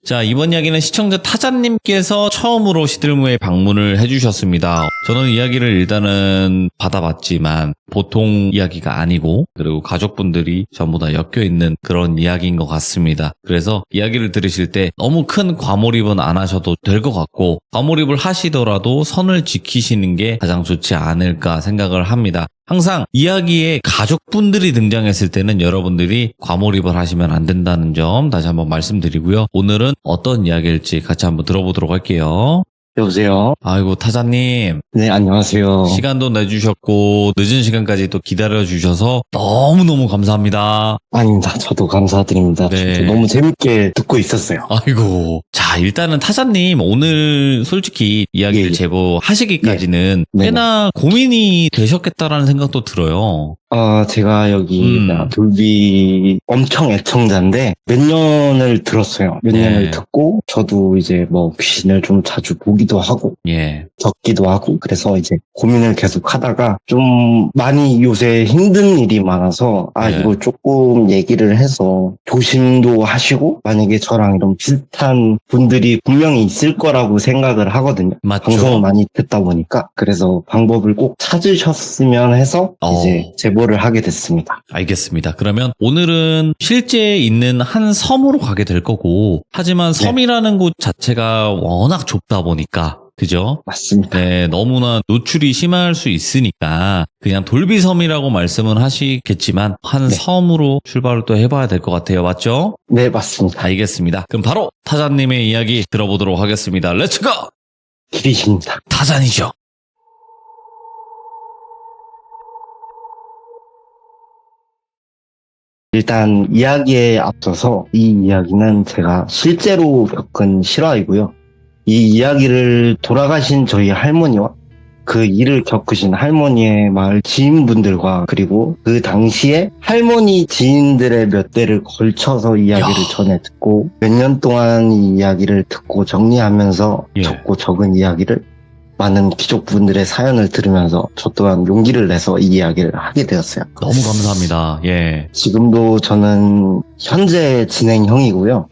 자, 이번 이야기는 시청자 타자님께서 처음으로 시들무에 방문을 해주셨습니다. 저는 이야기를 일단은 받아봤지만 보통 이야기가 아니고, 그리고 가족분들이 전부 다 엮여있는 그런 이야기인 것 같습니다. 그래서 이야기를 들으실 때 너무 큰 과몰입은 안 하셔도 될 것 같고, 과몰입을 하시더라도 선을 지키시는 게 가장 좋지 않을까 생각을 합니다. 항상 이야기에 가족분들이 등장했을 때는 여러분들이 과몰입을 하시면 안 된다는 점 다시 한번 말씀드리고요. 오늘은 어떤 이야기일지 같이 한번 들어보도록 할게요. 여보세요? 아이고, 타자님. 네, 안녕하세요. 시간도 내주셨고 늦은 시간까지 또 기다려주셔서 너무너무 감사합니다. 아닙니다. 저도 감사드립니다. 네. 저도 너무 재밌게 듣고 있었어요. 아이고. 자, 일단은 타자님 오늘 솔직히 이야기를 예. 제보하시기까지는 네. 꽤나 고민이 되셨겠다라는 생각도 들어요. 제가 여기 돌비 엄청 애청자인데 몇 년을 들었어요. 몇 네. 년을 듣고 저도 이제 뭐 귀신을 좀 자주 보기도 하고 예. 겪기도 하고 그래서 이제 고민을 계속 하다가 좀 많이 요새 힘든 일이 많아서 네. 이거 조금 얘기를 해서 조심도 하시고 만약에 저랑 이런 비슷한 분들이 분명히 있을 거라고 생각을 하거든요. 맞죠. 방송을 많이 듣다 보니까 그래서 방법을 꼭 찾으셨으면 해서 이제 제보를 하게 됐습니다. 알겠습니다. 그러면 오늘은 실제 있는 한 섬으로 가게 될 거고, 하지만 섬이라는 곳 자체가 워낙 좁다 보니까, 그죠? 맞습니다. 네, 너무나 노출이 심할 수 있으니까 그냥 돌비섬이라고 말씀은 하시겠지만 한 네. 섬으로 출발을 또 해봐야 될 것 같아요. 맞죠? 네, 맞습니다. 알겠습니다. 그럼 바로 타잔님의 이야기 들어보도록 하겠습니다. 렛츠고! 길이십니다. 타잔이죠. 일단 이야기에 앞서서 이 이야기는 제가 실제로 겪은 실화이고요. 이 이야기를 돌아가신 저희 할머니와 그 일을 겪으신 할머니의 마을 지인분들과 그리고 그 당시에 할머니 지인들의 몇 대를 걸쳐서 이야기를 전해 듣고 몇 년 동안 이 이야기를 듣고 정리하면서 적고 적은 이야기를 많은 귀족분들의 사연을 들으면서 저 또한 용기를 내서 이 이야기를 하게 되었어요. 너무 감사합니다. 예. 지금도 저는 현재 진행형이고요.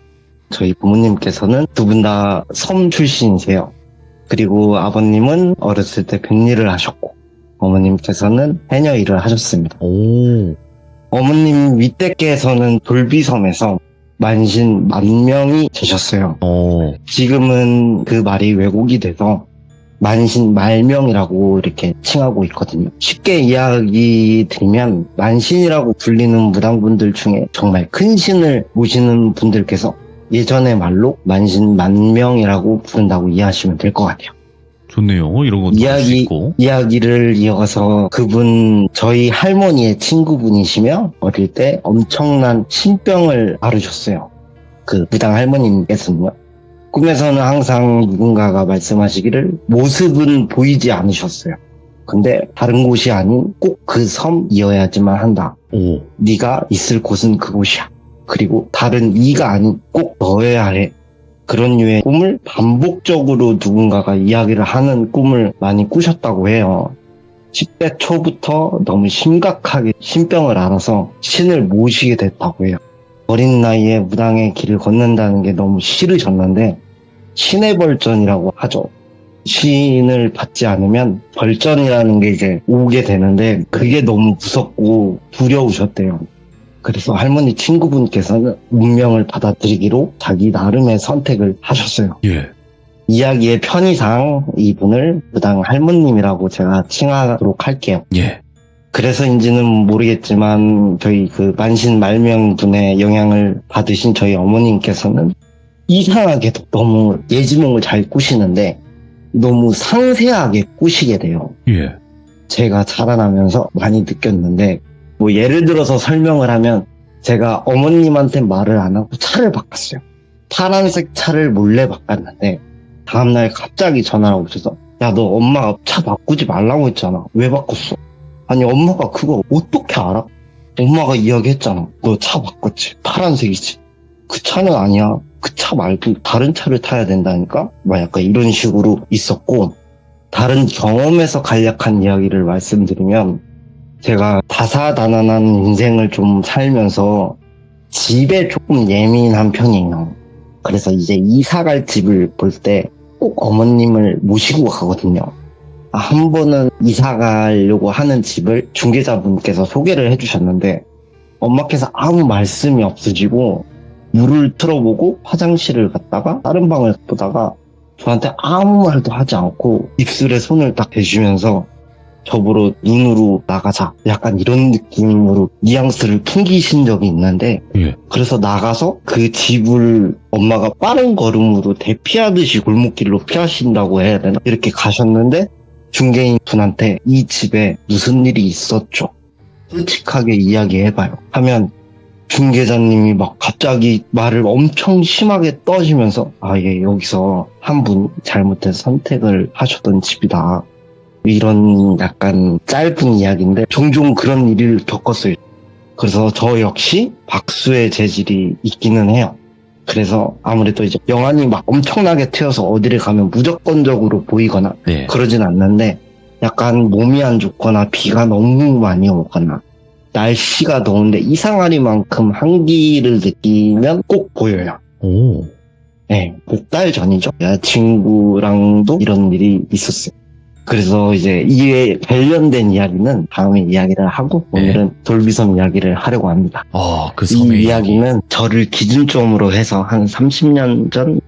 저희 부모님께서는 두 분 다 섬 출신이세요. 그리고 아버님은 어렸을 때 뱃일을 하셨고 어머님께서는 해녀 일을 하셨습니다. 오. 어머님 윗대께서는 돌비섬에서 만신 만명이 되셨어요. 오. 지금은 그 말이 왜곡이 돼서 만신 말명이라고 이렇게 칭하고 있거든요. 쉽게 이야기 드리면 만신이라고 불리는 무당분들 중에 정말 큰 신을 모시는 분들께서 예전의 말로 만신 만명이라고 부른다고 이해하시면 될 것 같아요. 좋네요. 이런 것도 할 수 있고. 이야기를 이어서 그분 저희 할머니의 친구분이시며 어릴 때 엄청난 신병을 앓으셨어요. 그 무당 할머님께서는요. 꿈에서는 항상 누군가가 말씀하시기를 모습은 보이지 않으셨어요. 근데 다른 곳이 아닌 꼭 그 섬이어야지만 한다. 오. 네가 있을 곳은 그곳이야. 그리고 다른 이가 아닌 꼭 너여야 해. 그런 류의 꿈을 반복적으로 누군가가 이야기를 하는 꿈을 많이 꾸셨다고 해요. 10대 초부터 너무 심각하게 신병을 앓아서 신을 모시게 됐다고 해요. 어린 나이에 무당의 길을 걷는다는 게 너무 싫으셨는데 신의 벌전이라고 하죠. 신을 받지 않으면 벌전이라는 게 이제 오게 되는데 그게 너무 무섭고 두려우셨대요. 그래서 할머니 친구분께서는 운명을 받아들이기로 자기 나름의 선택을 하셨어요. 예. 이야기의 편의상 이분을 무당 할머님이라고 제가 칭하도록 할게요. 예. 그래서인지는 모르겠지만 저희 그 만신 말명분의 영향을 받으신 저희 어머님께서는 이상하게도 너무 예지몽을 잘 꾸시는데 너무 상세하게 꾸시게 돼요. 예. 제가 자라나면서 많이 느꼈는데 뭐 예를 들어서 설명을 하면 제가 어머님한테 말을 안 하고 차를 바꿨어요. 파란색 차를 몰래 바꿨는데 다음날 갑자기 전화가 오셔서 야, 너 엄마가 차 바꾸지 말라고 했잖아. 왜 바꿨어? 아니 엄마가 그거 어떻게 알아? 엄마가 이야기했잖아. 너 차 바꿨지. 파란색이지. 그 차는 아니야. 그 차 말고 다른 차를 타야 된다니까? 막 약간 이런 식으로 있었고 다른 경험에서 간략한 이야기를 말씀드리면 제가 다사다난한 인생을 좀 살면서 집에 조금 예민한 편이에요. 그래서 이제 이사 갈 집을 볼 때 꼭 어머님을 모시고 가거든요. 한 번은 이사 가려고 하는 집을 중개자분께서 소개를 해주셨는데 엄마께서 아무 말씀이 없으시고 물을 틀어보고 화장실을 갔다가 다른 방을 보다가 저한테 아무 말도 하지 않고 입술에 손을 딱 대주면서 저보러 눈으로 나가자 약간 이런 느낌으로 뉘앙스를 풍기신 적이 있는데 예. 그래서 나가서 그 집을 엄마가 빠른 걸음으로 대피하듯이 골목길로 피하신다고 해야 되나 이렇게 가셨는데 중개인 분한테 이 집에 무슨 일이 있었죠? 솔직하게 이야기해봐요 하면 중개자님이 막 갑자기 말을 엄청 심하게 떠시면서 예, 여기서 한 분 잘못된 선택을 하셨던 집이다. 이런 약간 짧은 이야기인데 종종 그런 일을 겪었어요. 그래서 저 역시 박수의 재질이 있기는 해요. 그래서 아무래도 이제 영안이 막 엄청나게 튀어서 어디를 가면 무조건적으로 보이거나 네. 그러진 않는데 약간 몸이 안 좋거나 비가 너무 많이 오거나 날씨가 더운데 이상하리만큼 한기를 느끼면 꼭 보여요. 오. 네, 몇 달 전이죠. 여자친구랑도 이런 일이 있었어요. 그래서 이제 이에 관련된 이야기는 다음에 이야기를 하고 오늘은 돌비섬 이야기를 하려고 합니다. 그 이 섬의 이야기는 저를 기준점으로 해서 한 30년 전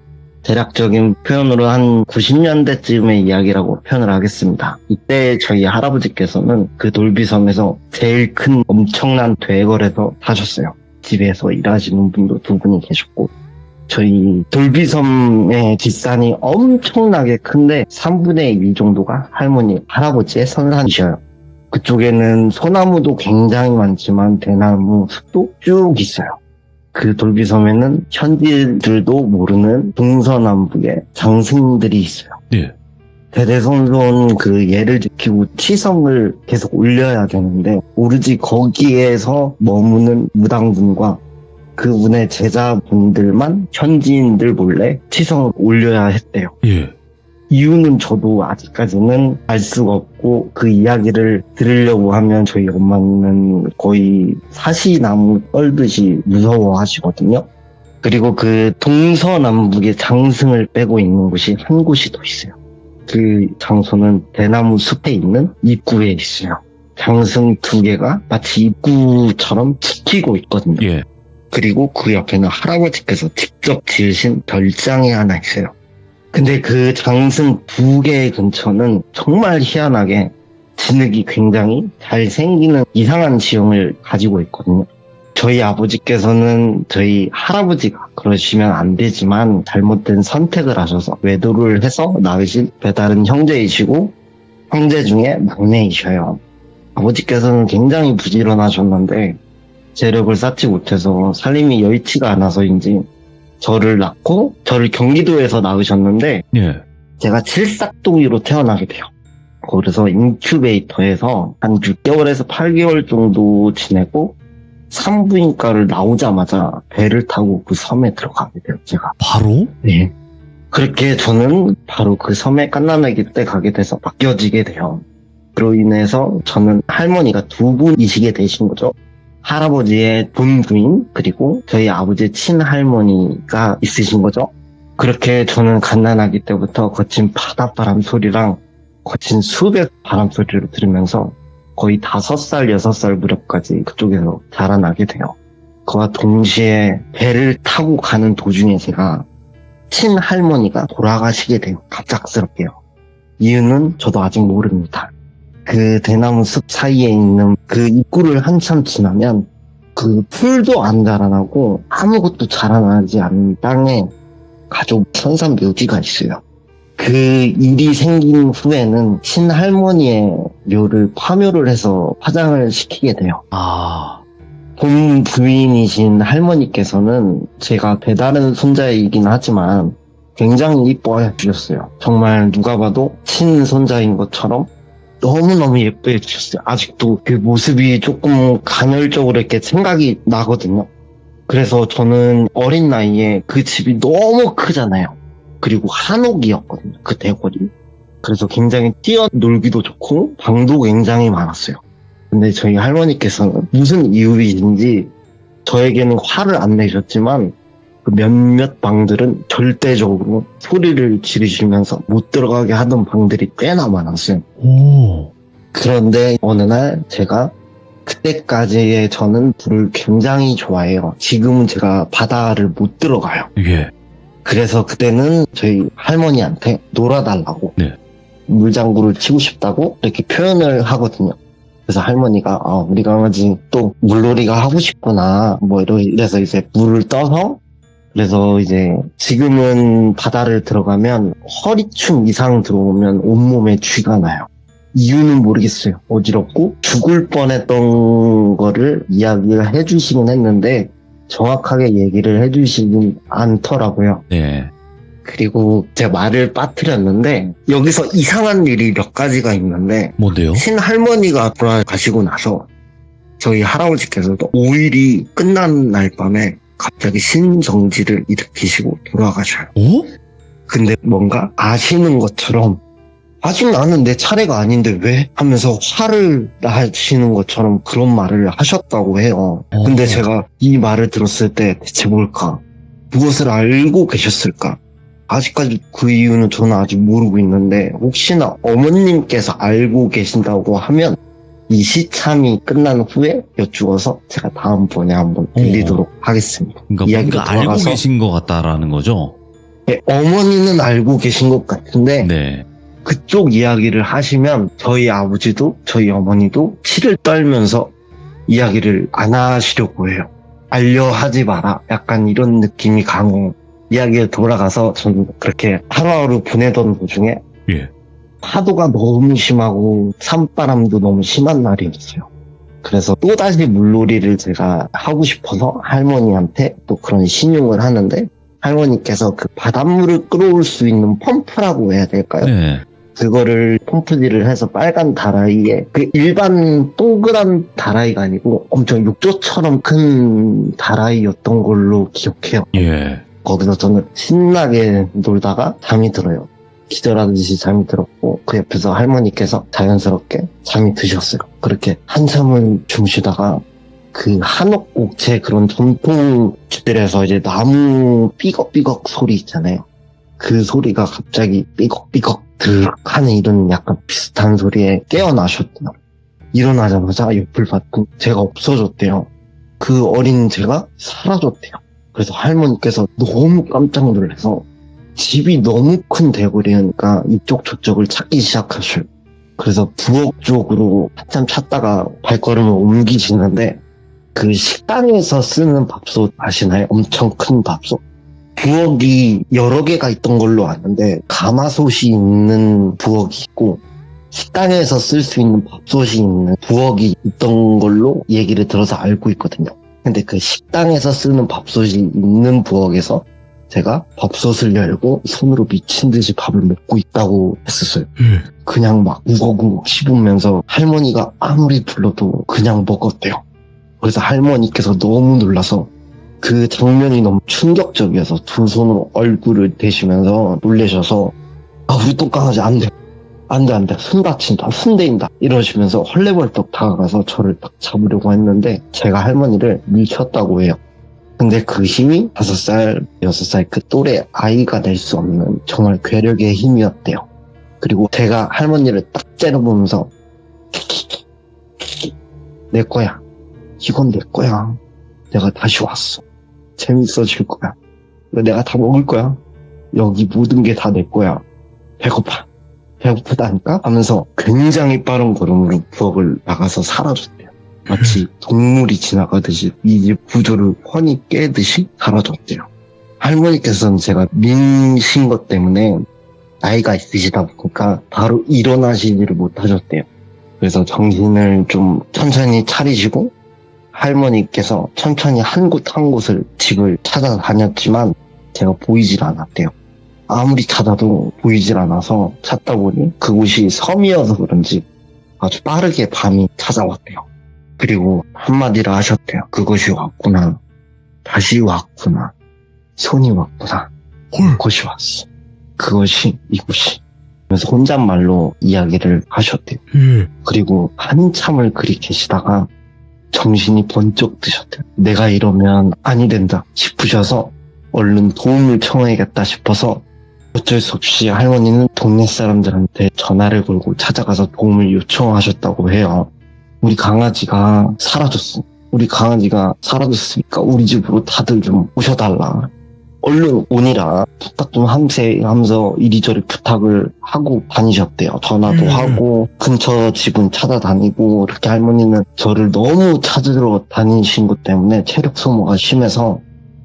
대략적인 표현으로 한 90년대쯤의 이야기라고 표현을 하겠습니다. 이때 저희 할아버지께서는 그 돌비섬에서 제일 큰 엄청난 대궐에서 사셨어요. 집에서 일하시는 분도 두 분이 계셨고 저희 돌비섬의 뒷산이 엄청나게 큰데 3분의 1 정도가 할아버지의 선산이셔요. 그쪽에는 소나무도 굉장히 많지만 대나무 숲도 쭉 있어요. 그 돌비섬에는 현지들도 모르는 동서남북의 장승들이 있어요. 예. 대대손손 그 예를 지키고 치성을 계속 올려야 되는데 오로지 거기에서 머무는 무당분과 그분의 제자분들만 현지인들 몰래 치성을 올려야 했대요. 예. 이유는 저도 아직까지는 알 수가 없고 그 이야기를 들으려고 하면 저희 엄마는 거의 사시나무 떨듯이 무서워하시거든요. 그리고 그 동서남북의 장승을 빼고 있는 곳이 한 곳이 더 있어요. 그 장소는 대나무 숲에 있는 입구에 있어요. 장승 2개가 마치 입구처럼 지키고 있거든요. 예. 그리고 그 옆에는 할아버지께서 직접 지으신 별장이 하나 있어요. 근데 그 장승 2개 근처는 정말 희한하게 진흙이 굉장히 잘 생기는 이상한 지형을 가지고 있거든요. 저희 아버지께서는 저희 할아버지가 그러시면 안 되지만 잘못된 선택을 하셔서 외도를 해서 낳으신 배다른 형제이시고 형제 중에 막내이셔요. 아버지께서는 굉장히 부지런하셨는데 재력을 쌓지 못해서 살림이 여의치가 않아서인지 저를 낳고 저를 경기도에서 낳으셨는데 예. 제가 칠삭둥이로 태어나게 돼요. 그래서 인큐베이터에서 한 6개월에서 8개월 정도 지내고 산부인과를 나오자마자 배를 타고 그 섬에 들어가게 돼요, 제가. 바로? 네. 그렇게 저는 바로 그 섬에 갓난아기 때 가게 돼서 바뀌어지게 돼요. 그로 인해서 저는 할머니가 2분이시게 되신 거죠. 할아버지의 본부인 그리고 저희 아버지의 친할머니가 있으신 거죠. 그렇게 저는 갓난아기 때부터 거친 바닷바람 소리랑 거친 수백 바람 소리를 들으면서 거의 5살, 6살 무렵까지 그쪽에서 자라나게 돼요. 그와 동시에 배를 타고 가는 도중에 제가 친할머니가 돌아가시게 돼요. 갑작스럽게요. 이유는 저도 아직 모릅니다. 그 대나무 숲 사이에 있는 그 입구를 한참 지나면 그 풀도 안 자라나고 아무것도 자라나지 않는 땅에 가족 선산 묘지가 있어요. 그 일이 생긴 후에는 친할머니의 묘를 파묘를 해서 화장을 시키게 돼요. 본 부인이신 할머니께서는 제가 배다른 손자이긴 하지만 굉장히 이뻐해 주셨어요. 정말 누가 봐도 친손자인 것처럼 너무너무 예뻐해 주셨어요. 아직도 그 모습이 조금 간헐적으로 이렇게 생각이 나거든요. 그래서 저는 어린 나이에 그 집이 너무 크잖아요. 그리고 한옥이었거든요. 그 대궐이. 그래서 굉장히 뛰어놀기도 좋고 방도 굉장히 많았어요. 근데 저희 할머니께서는 무슨 이유이신지 저에게는 화를 안 내셨지만 그 몇몇 방들은 절대적으로 소리를 지르시면서 못 들어가게 하던 방들이 꽤나 많았어요. 오. 그런데 어느 날 제가 그때까지의 저는 물을 굉장히 좋아해요. 지금은 제가 바다를 못 들어가요. 예. 그래서 그때는 저희 할머니한테 놀아달라고 네. 물장구를 치고 싶다고 이렇게 표현을 하거든요. 그래서 할머니가 우리 강아지 또 물놀이가 하고 싶구나 뭐 이래서 이제 물을 떠서 그래서 이제 지금은 바다를 들어가면 허리춤 이상 들어오면 온몸에 쥐가 나요. 이유는 모르겠어요. 어지럽고 죽을 뻔했던 거를 이야기를 해주시긴 했는데 정확하게 얘기를 해주시진 않더라고요. 네. 그리고 제가 말을 빠뜨렸는데 여기서 이상한 일이 몇 가지가 있는데 뭔데요? 친할머니가 돌아가시고 나서 저희 할아버지께서도 5일이 끝난 날 밤에 갑자기 신정지를 일으키시고 돌아가셔요. 오? 근데 뭔가 아시는 것처럼 아직 나는 내 차례가 아닌데 왜? 하면서 화를 나시는 것처럼 그런 말을 하셨다고 해요. 근데 제가 이 말을 들었을 때 대체 뭘까? 무엇을 알고 계셨을까? 아직까지 그 이유는 저는 아직 모르고 있는데 혹시나 어머님께서 알고 계신다고 하면 이 시참이 끝난 후에 여쭈어서 제가 다음번에 한번 드리도록 하겠습니다. 그러니까 이야기로 뭔가 알고 돌아가서 계신 것 같다라는 거죠? 네, 어머니는 알고 계신 것 같은데 네. 그쪽 이야기를 하시면 저희 아버지도 저희 어머니도 치를 떨면서 이야기를 안 하시려고 해요. 알려 하지 마라. 약간 이런 느낌이 강해요. 이야기에 돌아가서 저는 그렇게 하루하루 보내던 도중에 예. 파도가 너무 심하고 산바람도 너무 심한 날이었어요. 그래서 또다시 물놀이를 제가 하고 싶어서 할머니한테 또 그런 신용을 하는데 할머니께서 그 바닷물을 끌어올 수 있는 펌프라고 해야 될까요? 네. 그거를 펌프질을 해서 빨간 다라이에 그 일반 동그란 다라이가 아니고 엄청 욕조처럼 큰 다라이였던 걸로 기억해요. 예. 거기서 저는 신나게 놀다가 잠이 들어요. 기절하듯이 잠이 들었고 그 옆에서 할머니께서 자연스럽게 잠이 드셨어요. 그렇게 한참을 주무시다가 그 한옥옥체 그런 전통 집들에서 이제 나무 삐걱삐걱 소리 있잖아요. 그 소리가 갑자기 삐걱삐걱 하는 이런 약간 비슷한 소리에 깨어나셨대요. 일어나자마자 옆을 봤더니 제가 없어졌대요. 그 어린 제가 사라졌대요. 그래서 할머니께서 너무 깜짝 놀라서 집이 너무 큰 대궐이니까 이쪽 저쪽을 찾기 시작하셔요. 그래서 부엌 쪽으로 한참 찾다가 발걸음을 옮기시는데 그 식당에서 쓰는 밥솥 아시나요? 엄청 큰 밥솥. 부엌이 여러 개가 있던 걸로 아는데 가마솥이 있는 부엌이 있고 식당에서 쓸 수 있는 밥솥이 있는 부엌이 있던 걸로 얘기를 들어서 알고 있거든요. 근데 그 식당에서 쓰는 밥솥이 있는 부엌에서 제가 밥솥을 열고 손으로 미친 듯이 밥을 먹고 있다고 했었어요. 그냥 막 우걱우걱 씹으면서 할머니가 아무리 불러도 그냥 먹었대요. 그래서 할머니께서 너무 놀라서 그 장면이 너무 충격적이어서 두 손으로 얼굴을 대시면서 놀라셔서 우리 똥강아지 안 돼. 안 돼. 손 다친다. 손 대인다. 이러시면서 헐레벌떡 다가가서 저를 딱 잡으려고 했는데 제가 할머니를 밀쳤다고 해요. 근데 그 힘이 5살, 6살 그 또래 아이가 낼 수 없는 정말 괴력의 힘이었대요. 그리고 제가 할머니를 딱 째려보면서 내 거야. 이건 내 거야. 내가 다시 왔어. 재밌어질 거야. 내가 다 먹을 거야. 여기 모든 게 다 내 거야. 배고프다니까? 하면서 굉장히 빠른 걸음으로 부엌을 나가서 사라졌대요. 마치 동물이 지나가듯이 이 집 구조를 훤히 깨듯이 사라졌대요. 할머니께서는 제가 민신 것 때문에 나이가 있으시다 보니까 바로 일어나시지를 못하셨대요. 그래서 정신을 좀 천천히 차리시고 할머니께서 천천히 한 곳 한 곳을 집을 찾아다녔지만 제가 보이질 않았대요. 아무리 찾아도 보이질 않아서 찾다 보니 그곳이 섬이어서 그런지 아주 빠르게 밤이 찾아왔대요. 그리고 한마디를 하셨대요. 그것이 왔구나. 다시 왔구나. 손이 왔구나. 그것이 왔어. 그것이 이곳이. 그래서 혼잣말로 이야기를 하셨대요. 그리고 한참을 그리 계시다가 정신이 번쩍 드셨대요. 내가 이러면 아니 된다 싶으셔서 얼른 도움을 청해야겠다 싶어서 어쩔 수 없이 할머니는 동네 사람들한테 전화를 걸고 찾아가서 도움을 요청하셨다고 해요. 우리 강아지가 사라졌어. 우리 강아지가 사라졌으니까 우리 집으로 다들 좀 오셔달라. 얼른 오니라 부탁 좀 함세 하면서 이리저리 부탁을 하고 다니셨대요. 전화도 하고 근처 집은 찾아다니고 이렇게 할머니는 저를 너무 찾으러 다니신 것 때문에 체력 소모가 심해서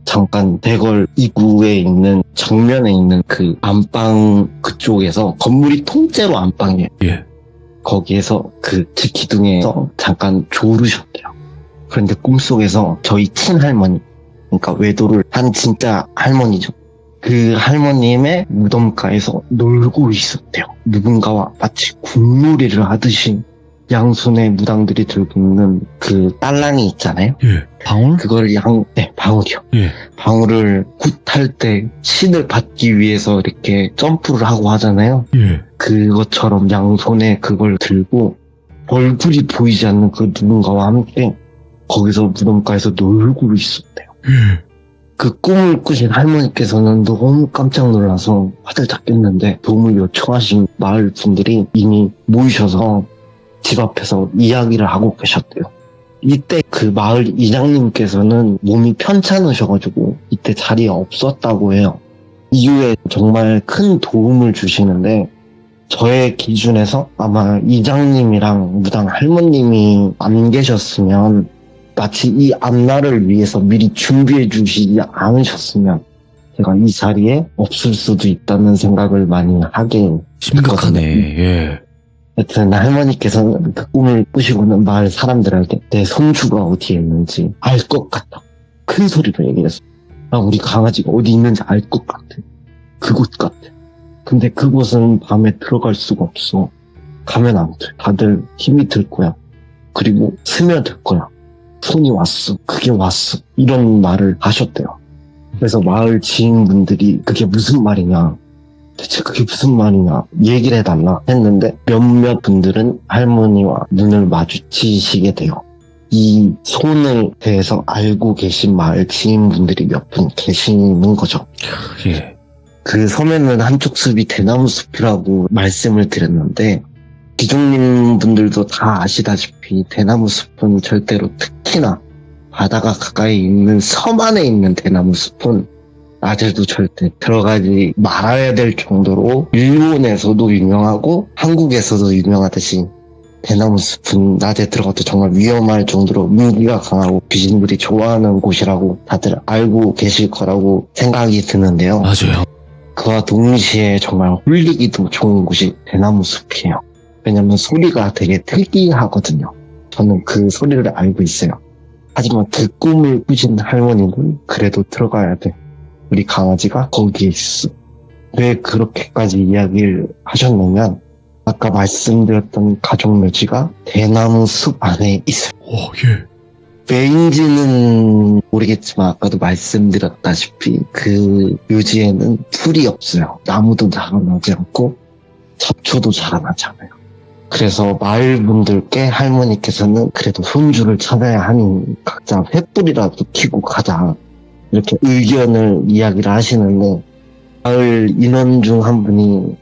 잠깐 대걸 입구에 있는 정면에 있는 그 안방 그쪽에서 건물이 통째로 안방이에요. 예. 거기에서 그 집 기둥에서 잠깐 졸으셨대요. 그런데 꿈속에서 저희 친할머니, 그러니까 외도를 한 진짜 할머니죠. 그 할머님의 무덤가에서 놀고 있었대요. 누군가와 마치 궁놀이를 하듯이 양손에 무당들이 들고 있는 그 딸랑이 있잖아요. 예. 방울? 그걸 방울이요. 예. 방울을 굿할 때 신을 받기 위해서 이렇게 점프를 하고 하잖아요. 예. 그것처럼 양손에 그걸 들고 얼굴이 보이지 않는 그 누군가와 함께 거기서 무덤가에서 놀고 있었대요. 그 꿈을 꾸신 할머니께서는 너무 깜짝 놀라서 화들짝 깼는데 도움을 요청하신 마을 분들이 이미 모이셔서 집 앞에서 이야기를 하고 계셨대요. 이때 그 마을 이장님께서는 몸이 편찮으셔가지고 이때 자리에 없었다고 해요. 이후에 정말 큰 도움을 주시는데 저의 기준에서 아마 이장님이랑 무당 할머님이 안 계셨으면 마치 이 앞날을 위해서 미리 준비해 주시지 않으셨으면 제가 이 자리에 없을 수도 있다는 생각을 많이 하게 심각하네. 됐거든요. 예. 하여튼 할머니께서는 그 꿈을 꾸시고는 마을 사람들에게 내 손주가 어디에 있는지 알 것 같다. 큰 소리로 얘기했어. 나 우리 강아지가 어디 있는지 알 것 같아. 그곳 같아. 근데 그곳은 밤에 들어갈 수가 없어. 가면 안 돼. 다들 힘이 들 거야. 그리고 스며들 거야. 손이 왔어. 그게 왔어. 이런 말을 하셨대요. 그래서 마을 지인분들이 그게 무슨 말이냐. 대체 그게 무슨 말이냐. 얘기를 해달라 했는데 몇몇 분들은 할머니와 눈을 마주치시게 돼요. 이 손을 대해서 알고 계신 마을 지인분들이 몇 분 계시는 거죠. 예. 그 섬에는 한쪽 숲이 대나무 숲이라고 말씀을 드렸는데 기종님 분들도 다 아시다시피 대나무 숲은 절대로 특히나 바다가 가까이 있는 섬 안에 있는 대나무 숲은 낮에도 절대 들어가지 말아야 될 정도로 일본에서도 유명하고 한국에서도 유명하듯이 대나무 숲은 낮에 들어가도 정말 위험할 정도로 무기가 강하고 귀신들이 좋아하는 곳이라고 다들 알고 계실 거라고 생각이 드는데요. 맞아요. 그와 동시에 정말 홀리기도 좋은 곳이 대나무 숲이에요. 왜냐면 소리가 되게 특이하거든요. 저는 그 소리를 알고 있어요. 하지만 그 꿈을 꾸신 할머니는 그래도 들어가야 돼. 우리 강아지가 거기에 있어. 왜 그렇게까지 이야기를 하셨냐면 아까 말씀드렸던 가족 묘지가 대나무 숲 안에 있어요. 예. 왜인지는 모르겠지만 아까도 말씀드렸다시피 그 묘지에는 풀이 없어요. 나무도 자라나지 않고 잡초도 자라나지 않아요. 그래서 마을 분들께 할머니께서는 그래도 손주를 찾아야 하니 각자 횃불이라도 켜고 가자. 이렇게 의견을 이야기를 하시는데 마을 인원 중 한 분이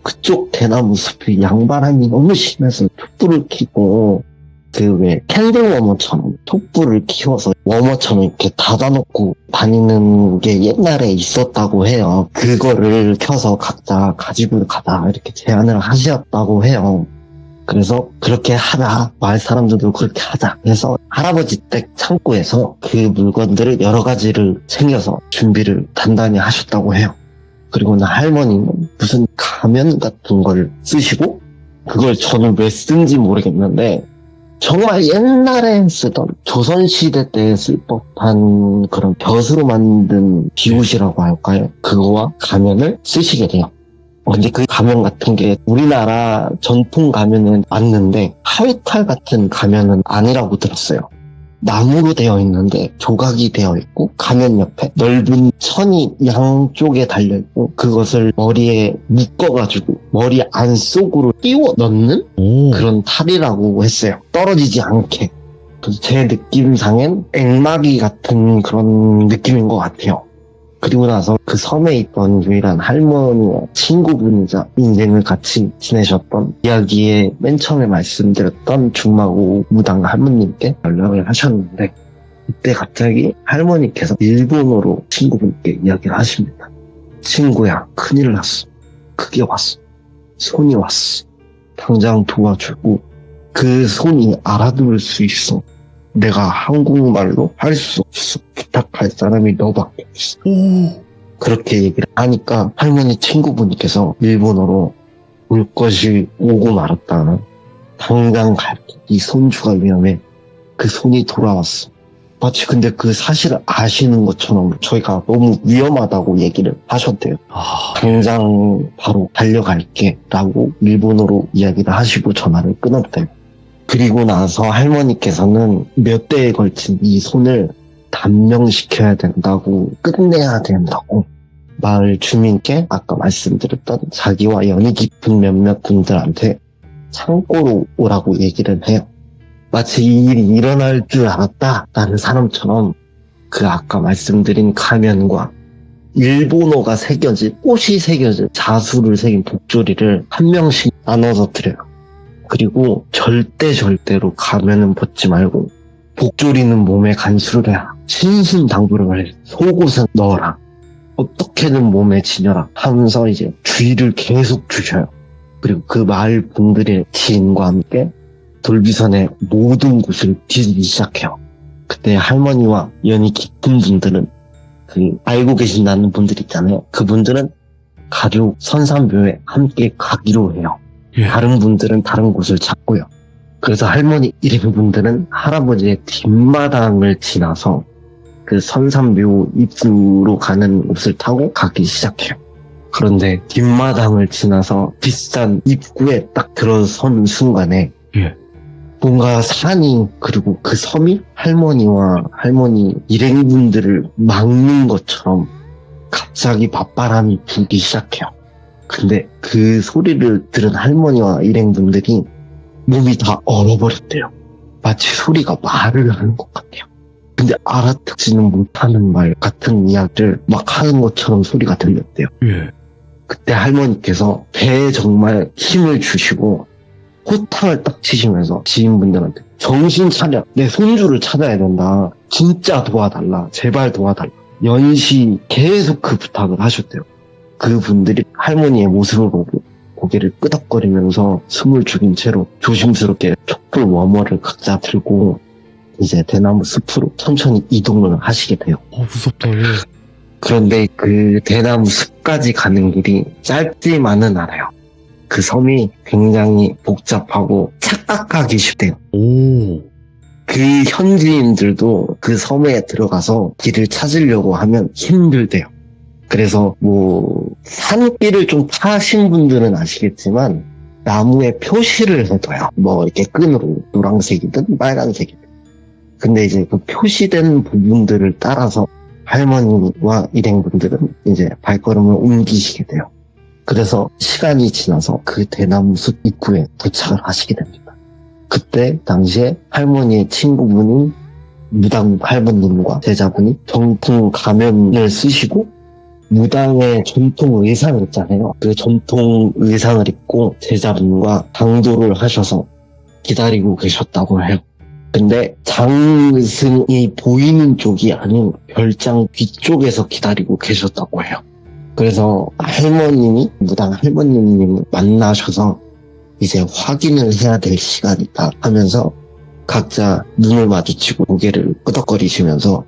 그쪽 대나무 숲에 양바람이 너무 심해서 촛불을 켜고 그 왜 캔들 워머처럼 촛불을 키워서 워머처럼 이렇게 닫아놓고 다니는 게 옛날에 있었다고 해요. 그거를 켜서 각자 가지고 가다 이렇게 제안을 하셨다고 해요. 그래서 그렇게 하자. 마을 사람들도 그렇게 하자. 그래서 할아버지 댁 창고에서 그 물건들을 여러 가지를 챙겨서 준비를 단단히 하셨다고 해요. 그리고는 할머니는 무슨 가면 같은 걸 쓰시고 그걸 저는 왜 쓴지 모르겠는데 정말 옛날에 쓰던 조선시대 때 쓸 법한 그런 벼슬로 만든 비옷이라고 할까요? 그거와 가면을 쓰시게 돼요. 근데 그 가면 같은 게 우리나라 전통 가면은 맞는데 하회탈 같은 가면은 아니라고 들었어요. 나무로 되어 있는데 조각이 되어 있고 가면 옆에 넓은 천이 양쪽에 달려있고 그것을 머리에 묶어가지고 머리 안쪽으로 끼워 넣는 오. 그런 탈이라고 했어요. 떨어지지 않게. 그래서 제 느낌상엔 앵마기 같은 그런 느낌인 것 같아요. 그리고 나서 그 섬에 있던 유일한 할머니와 친구분이자 인생을 같이 지내셨던 이야기에 맨 처음에 말씀드렸던 중마고 무당 할머님께 연락을 하셨는데 그때 갑자기 할머니께서 일본어로 친구분께 이야기를 하십니다. 친구야, 큰일 났어. 그게 왔어. 손이 왔어. 당장 도와주고 그 손이 알아들을 수 있어. 내가 한국말로 할 수 없어. 부탁할 사람이 너밖에 없어. 그렇게 얘기를 하니까 할머니 친구분께서 일본어로 올 것이 오고 말았다. 당장 갈게. 이 손주가 위험해. 그 손이 돌아왔어. 마치 근데 그 사실을 아시는 것처럼 저희가 너무 위험하다고 얘기를 하셨대요. 당장 바로 달려갈게 라고 일본어로 이야기를 하시고 전화를 끊었대요. 그리고 나서 할머니께서는 몇 대에 걸친 이 손을 단명시켜야 된다고, 끝내야 된다고 마을 주민께 아까 말씀드렸던 자기와 연이 깊은 몇몇 분들한테 창고로 오라고 얘기를 해요. 마치 이 일이 일어날 줄 알았다라는 사람처럼 그 아까 말씀드린 가면과 일본어가 새겨진, 꽃이 새겨진 자수를 새긴 복조리를 한 명씩 나눠서 드려요. 그리고 절대로 가면은 벗지 말고 복조리는 몸에 간수를 해라. 신신당부를 해. 속옷은 넣어라. 어떻게든 몸에 지녀라 하면서 이제 주의를 계속 주셔요. 그리고 그 마을 분들의 지인과 함께 돌비선의 모든 곳을 뒤지기 시작해요. 그때 할머니와 연이 깊은 분들은 그 알고 계신다는 분들 있잖아요. 그분들은 가족 선산묘에 함께 가기로 해요. 다른 분들은 다른 곳을 찾고요. 그래서 할머니 일행 분들은 할아버지의 뒷마당을 지나서 그 선산묘 입구로 가는 옷을 타고 가기 시작해요. 그런데 뒷마당을 지나서 비싼 입구에 딱 들어선 순간에 뭔가 산이, 그리고 그 섬이 할머니와 할머니 일행분들을 막는 것처럼 갑자기 맞바람이 불기 시작해요. 근데 그 소리를 들은 할머니와 일행분들이 몸이 다 얼어버렸대요. 마치 소리가 말을 하는 것 같아요. 근데 알아듣지는 못하는 말 같은 이야기를 막 하는 것처럼 소리가 들렸대요. 그때 할머니께서 배에 정말 힘을 주시고 호탕을 딱 치시면서 지인분들한테 정신 차려. 내 손주를 찾아야 된다. 진짜 도와달라. 제발 도와달라. 연시 계속 그 부탁을 하셨대요. 그분들이 할머니의 모습을 보고 고개를 끄덕거리면서 숨을 죽인 채로 조심스럽게 촛불 워머를 각자 들고 이제 대나무 숲으로 천천히 이동을 하시게 돼요. 무섭다. 그런데 그 대나무 숲까지 가는 길이 짧지만은 않아요. 그 섬이 굉장히 복잡하고 착각하기 쉽대요. 그 현지인들도 그 섬에 들어가서 길을 찾으려고 하면 힘들대요. 그래서 산길을 좀 타신 분들은 아시겠지만 나무에 표시를 해둬요. 이렇게 끈으로 노란색이든 빨간색이든. 근데 이제 그 표시된 부분들을 따라서 할머니와 일행분들은 이제 발걸음을 옮기시게 돼요. 그래서 시간이 지나서 그 대나무 숲 입구에 도착을 하시게 됩니다. 그때 당시에 할머니의 친구분인 무당 할머님과 제자분이 정통 가면을 쓰시고 무당의 전통 의상을 있잖아요. 그 전통 의상을 입고 제자분과 당도를 하셔서 기다리고 계셨다고 해요. 근데 장승이 보이는 쪽이 아닌 별장 뒤쪽에서 기다리고 계셨다고 해요. 그래서 무당 할머님을 만나셔서 이제 확인을 해야 될 시간이다 하면서 각자 눈을 마주치고 고개를 끄덕거리시면서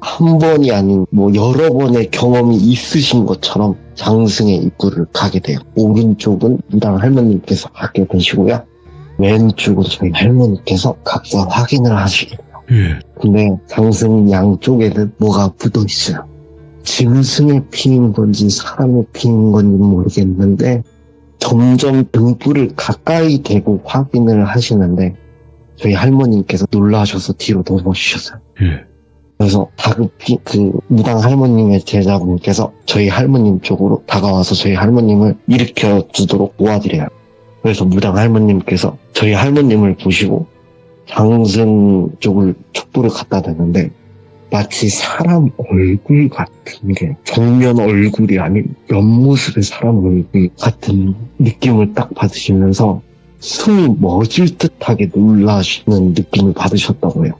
한 번이 아닌 여러 번의 경험이 있으신 것처럼 장승의 입구를 가게 돼요. 오른쪽은 무당 할머님께서 가게 되시고요. 왼쪽은 저희 할머니께서 각자 확인을 하시게 돼요. 근데 장승 양쪽에는 뭐가 묻어 있어요. 짐승의 피인 건지 사람의 피인 건지 모르겠는데 점점 등불을 가까이 대고 확인을 하시는데 저희 할머님께서 놀라셔서 뒤로 넘어지셨어요. 그래서 다급히 그 무당 할머님의 제자분께서 저희 할머님 쪽으로 다가와서 저희 할머님을 일으켜 주도록 도와드려요. 그래서 무당 할머님께서 저희 할머님을 보시고 장승 쪽을 촛불을 갖다 대는데 마치 사람 얼굴 같은 게 정면 얼굴이 아닌 옆모습의 사람 얼굴 같은 느낌을 딱 받으시면서 숨이 멎을 듯하게 놀라시는 느낌을 받으셨다고 해요.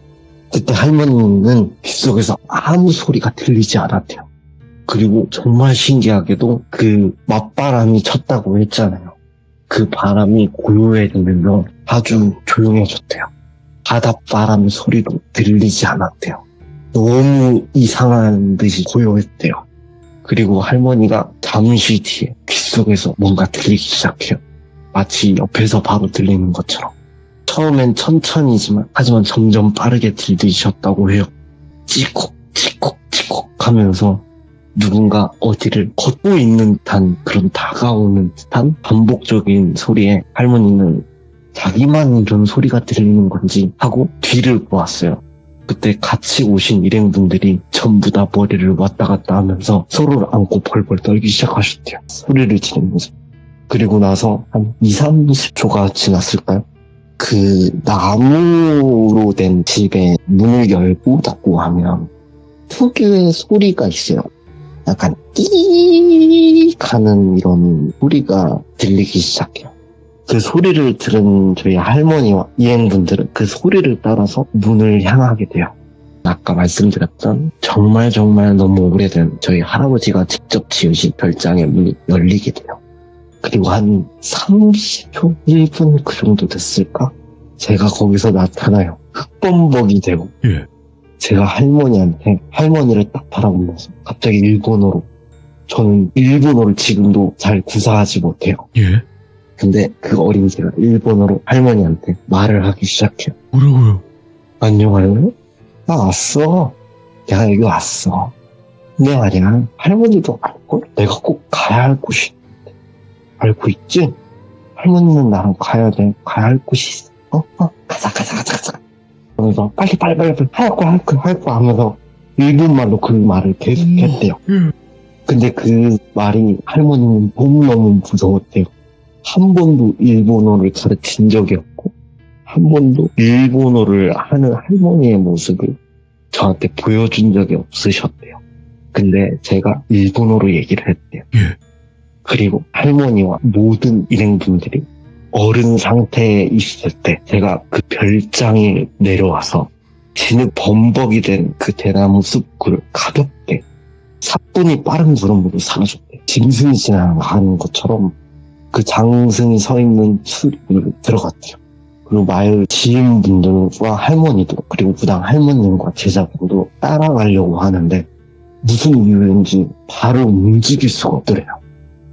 그때 할머니는 빗속에서 아무 소리가 들리지 않았대요. 그리고 정말 신기하게도 그 맞바람이 쳤다고 했잖아요. 그 바람이 고요해지면서 아주 조용해졌대요. 바닷바람 소리도 들리지 않았대요. 너무 이상한 듯이 고요했대요. 그리고 할머니가 잠시 뒤에 귓속에서 뭔가 들리기 시작해요. 마치 옆에서 바로 들리는 것처럼. 처음엔 천천히지만 하지만 점점 빠르게 들리셨다고 해요. 찌콕 찌콕 찌콕 하면서 누군가 어디를 걷고 있는 듯한 그런 다가오는 듯한 반복적인 소리에 할머니는 자기만 이런 소리가 들리는 건지 하고 뒤를 보았어요. 그때 같이 오신 일행분들이 전부 다 머리를 왔다 갔다 하면서 서로를 안고 벌벌 떨기 시작하셨대요. 소리를 지르면서. 그리고 나서 한 20-30초가 지났을까요? 그 나무로 된 집에 문을 열고 닫고 하면 특유의 소리가 있어요. 약간 띠익 하는 이런 소리가 들리기 시작해요. 그 소리를 들은 저희 할머니와 이행분들은 그 소리를 따라서 문을 향하게 돼요. 아까 말씀드렸던 정말 너무 오래된 저희 할아버지가 직접 지으신 별장의 문이 열리게 돼요. 그리고 한 30초, 1분 그 정도 됐을까? 제가 거기서 나타나요. 흑범벅이 되고 제가 할머니를 딱 바라보면서 갑자기 일본어로, 저는 일본어를 지금도 잘 구사하지 못해요. 근데 그 어린 제가 일본어로 할머니한테 말을 하기 시작해요. 뭐라고요? 안녕하세요? 나 왔어. 내가 여기 왔어. 근데 말이야, 할머니도 알걸? 내가 꼭 가야 할 곳이 있는데. 알고 있지? 할머니는 나랑 가야 할 곳이 있어. 가자. 그러면서 빨리 할 거 하면서 일본말로 그 말을 계속 했대요. 근데 그 말이 할머니는 너무너무 무서웠대요. 한 번도 일본어를 가르친 적이 없고 한 번도 일본어를 하는 할머니의 모습을 저한테 보여준 적이 없으셨대요. 근데 제가 일본어로 얘기를 했대요. 그리고 할머니와 모든 일행분들이 어른 상태에 있을 때 제가 그 별장에 내려와서 진흙 범벅이 된 그 대나무 숲을 가볍게 사뿐히 빠른 걸음으로 사라졌대요. 짐승이 지나가는 것처럼 그 장승이 서 있는 숲을 들어갔대요. 그리고 마을 지인분들과 할머니도, 그리고 무당 할머님과 제자분도 따라가려고 하는데 무슨 이유인지 발을 움직일 수가 없더래요.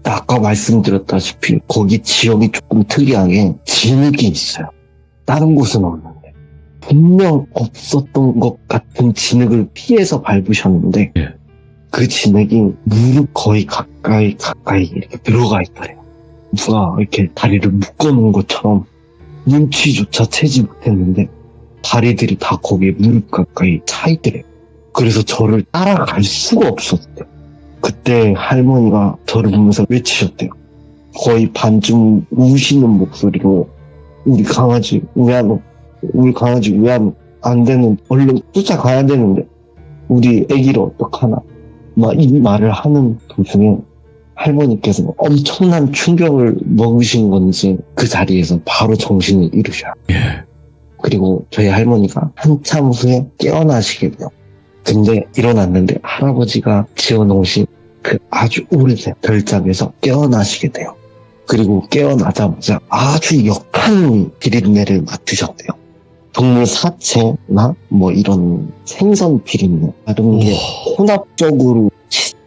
아까 말씀드렸다시피 거기 지역이 조금 특이하게 진흙이 있어요. 다른 곳은 없는데 분명 없었던 것 같은 진흙을 피해서 밟으셨는데 그 진흙이 무릎 거의 가까이 이렇게 들어가 있더래요. 누가 이렇게 다리를 묶어놓은 것처럼 눈치조차 채지 못했는데 다리들이 다 거기에 무릎 가까이 차 있더래요. 그래서 저를 따라갈 수가 없었대요. 그때 할머니가 저를 보면서 외치셨대요. 거의 반쯤 우시는 목소리로 우리 강아지 왜 안 되는, 얼른 쫓아가야 되는데 우리 아기를 어떡하나, 막 이 말을 하는 도중에 할머니께서 엄청난 충격을 먹으신 건지 그 자리에서 바로 정신을 잃으셔요. 그리고 저희 할머니가 한참 후에 깨어나시게 돼요. 근데 일어났는데 할아버지가 지어놓으신 그 아주 오래된 별장에서 깨어나시게 돼요. 그리고 깨어나자마자 아주 역한 비린내를 맡으셨대요. 동물 사체나 뭐 이런 생선 비린내, 다른 게 혼합적으로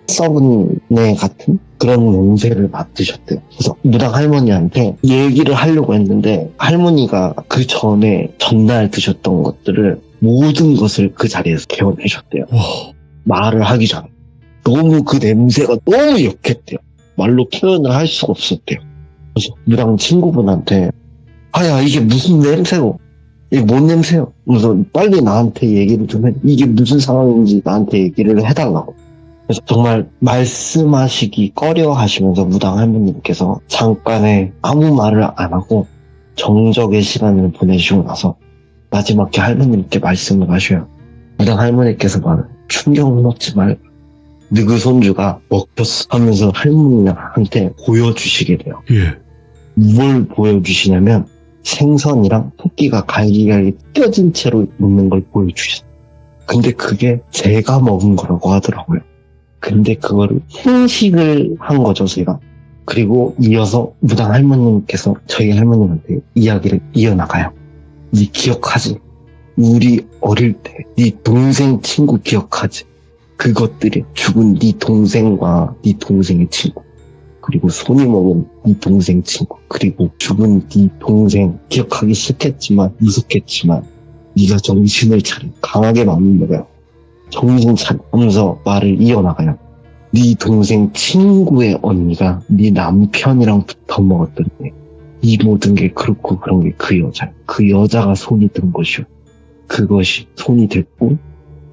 썩은 내 같은 그런 냄새를 맡으셨대요. 그래서 무당 할머니한테 얘기를 하려고 했는데 할머니가 그 전에 전날 드셨던 것들을 모든 것을 그 자리에서 개어내셨대요. 말을 하기 전에. 너무 그 냄새가 너무 역했대요. 말로 표현을 할 수가 없었대요. 그래서 무당 친구분한테 아야 이게 무슨 냄새고, 이게 뭔 냄새요? 그래서 빨리 나한테 얘기를 좀 해. 이게 무슨 상황인지 나한테 얘기를 해달라고. 그래서 정말 말씀하시기 꺼려 하시면서 무당 할머님께서 잠깐의 아무 말을 안 하고 정적의 시간을 보내시고 나서 마지막에 할머님께 말씀을 하셔요. 무당 할머니께서 말을 충격 먹지 말고 너그 손주가 먹혔어 하면서 할머니한테 보여주시게 돼요. 예. 뭘 보여주시냐면 생선이랑 토끼가 갈기갈기 뜯겨진 채로 있는 걸 보여주셨어요. 근데 그게 제가 먹은 거라고 하더라고요. 근데 그거를 생식을 한 거죠, 제가. 그리고 이어서 무당 할머님께서 저희 할머님한테 이야기를 이어나가요. 네 기억하지? 우리 어릴 때 네 동생 친구 기억하지? 그것들이 죽은 네 동생과 네 동생의 친구, 그리고 손이 먹은 네 동생 친구, 그리고 죽은 네 동생 기억하기 싫겠지만 무섭겠지만 네가 정신을 차려 강하게 마음먹어요. 정신 차려 하면서 말을 이어나가요. 네 동생 친구의 언니가 네 남편이랑 붙어 먹었던데 이 모든 게 그렇고 그런 게 그 여자, 그 여자가 손이 든 것이요. 그것이 손이 됐고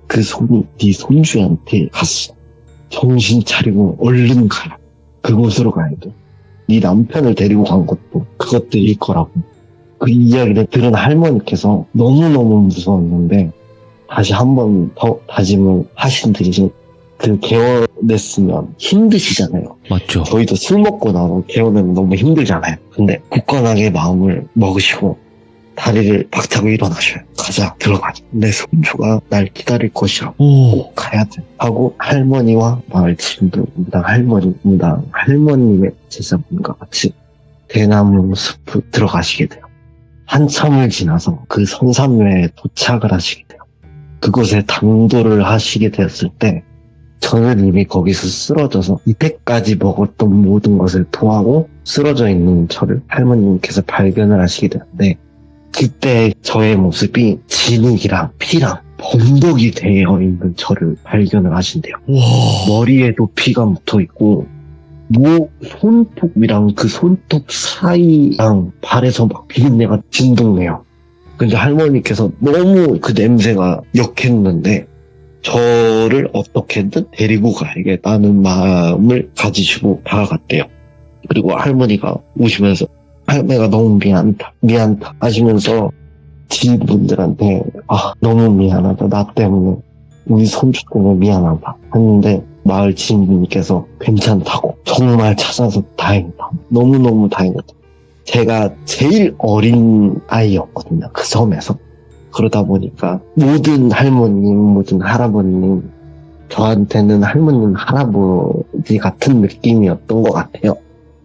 그 손이 네 손주한테 갔어. 정신 차리고 얼른 가라. 그곳으로 가야 돼. 네 남편을 데리고 간 것도 그것들일 거라고. 그 이야기를 들은 할머니께서 너무너무 무서웠는데 다시 한 번 더 다짐을 하신들이 그 개워냈으면 힘드시잖아요. 맞죠. 저희도 술 먹고 나서 개워내면 너무 힘들잖아요. 근데 굳건하게 마음을 먹으시고 다리를 박차고 일어나셔요. 가자, 들어가자. 내 손주가 날 기다릴 것이라고. 오. 꼭 가야 돼. 하고 할머니와 마을 친구들, 무당 할머님의 제자분과 같이 대나무 숲으로 들어가시게 돼요. 한참을 지나서 그 성산묘에 도착을 하시게 돼요. 그곳에 당도를 하시게 되었을 때 저는 이미 거기서 쓰러져서 이때까지 먹었던 모든 것을 토하고 쓰러져 있는 저를 할머님께서 발견을 하시게 되는데 그때 저의 모습이 진흙이랑 피랑 범벅이 되어 있는 저를 발견을 하신대요. 와. 머리에도 피가 묻어 있고 손톱이랑 그 손톱 사이랑 발에서 막 비린내가 진동해요. 근데 할머니께서 너무 그 냄새가 역했는데 저를 어떻게든 데리고 가야겠다는 마음을 가지시고 다가갔대요. 그리고 할머니가 오시면서 할머니가 너무 미안하다 하시면서 지인분들한테 너무 미안하다, 나 때문에 우리 손주 때문에 미안하다 했는데 마을 지인분께서 괜찮다고 정말 찾아서 다행이다, 너무너무 다행이다. 제가 제일 어린 아이였거든요, 그 섬에서. 그러다 보니까 모든 할머님, 모든 할아버님, 저한테는 할머님, 할아버지 같은 느낌이었던 것 같아요.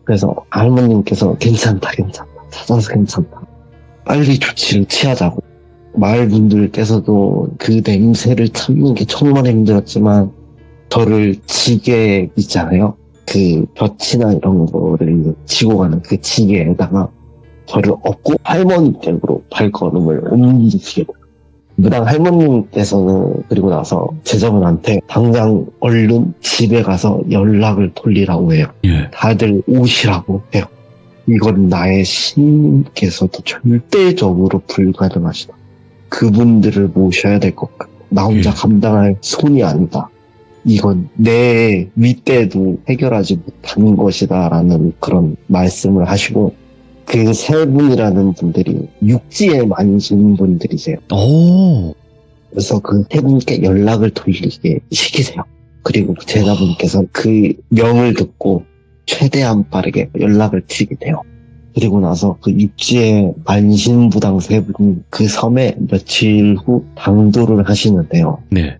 그래서 할머님께서 괜찮다, 찾아서 괜찮다, 빨리 조치를 취하자고. 마을 분들께서도 그 냄새를 참는 게 정말 힘들었지만 저를 지게 있잖아요. 그 볕이나 이런 거를 지고 가는 그 지게에다가 저를 업고 할머니 댁으로 발걸음을 옮기시게 돼요. 무당 할머님께서는 그리고 나서 제자분한테 당장 얼른 집에 가서 연락을 돌리라고 해요. 예. 다들 오시라고 해요. 이건 나의 신님께서도 절대적으로 불가능하시다. 그분들을 모셔야 될 것 같다. 나 혼자 감당할 손이 아니다. 이건 내 윗대도 해결하지 못하는 것이다 라는 그런 말씀을 하시고, 그 세 분이라는 분들이 육지에 만신 분들이세요. 오. 그래서 그 세 분께 연락을 돌리게 시키세요. 그리고 제자분께서 그 명을 듣고 최대한 빠르게 연락을 드리게 돼요. 그리고 나서 그 육지에 만신부당 세 분이 그 섬에 며칠 후 당도를 하시는데요. 네.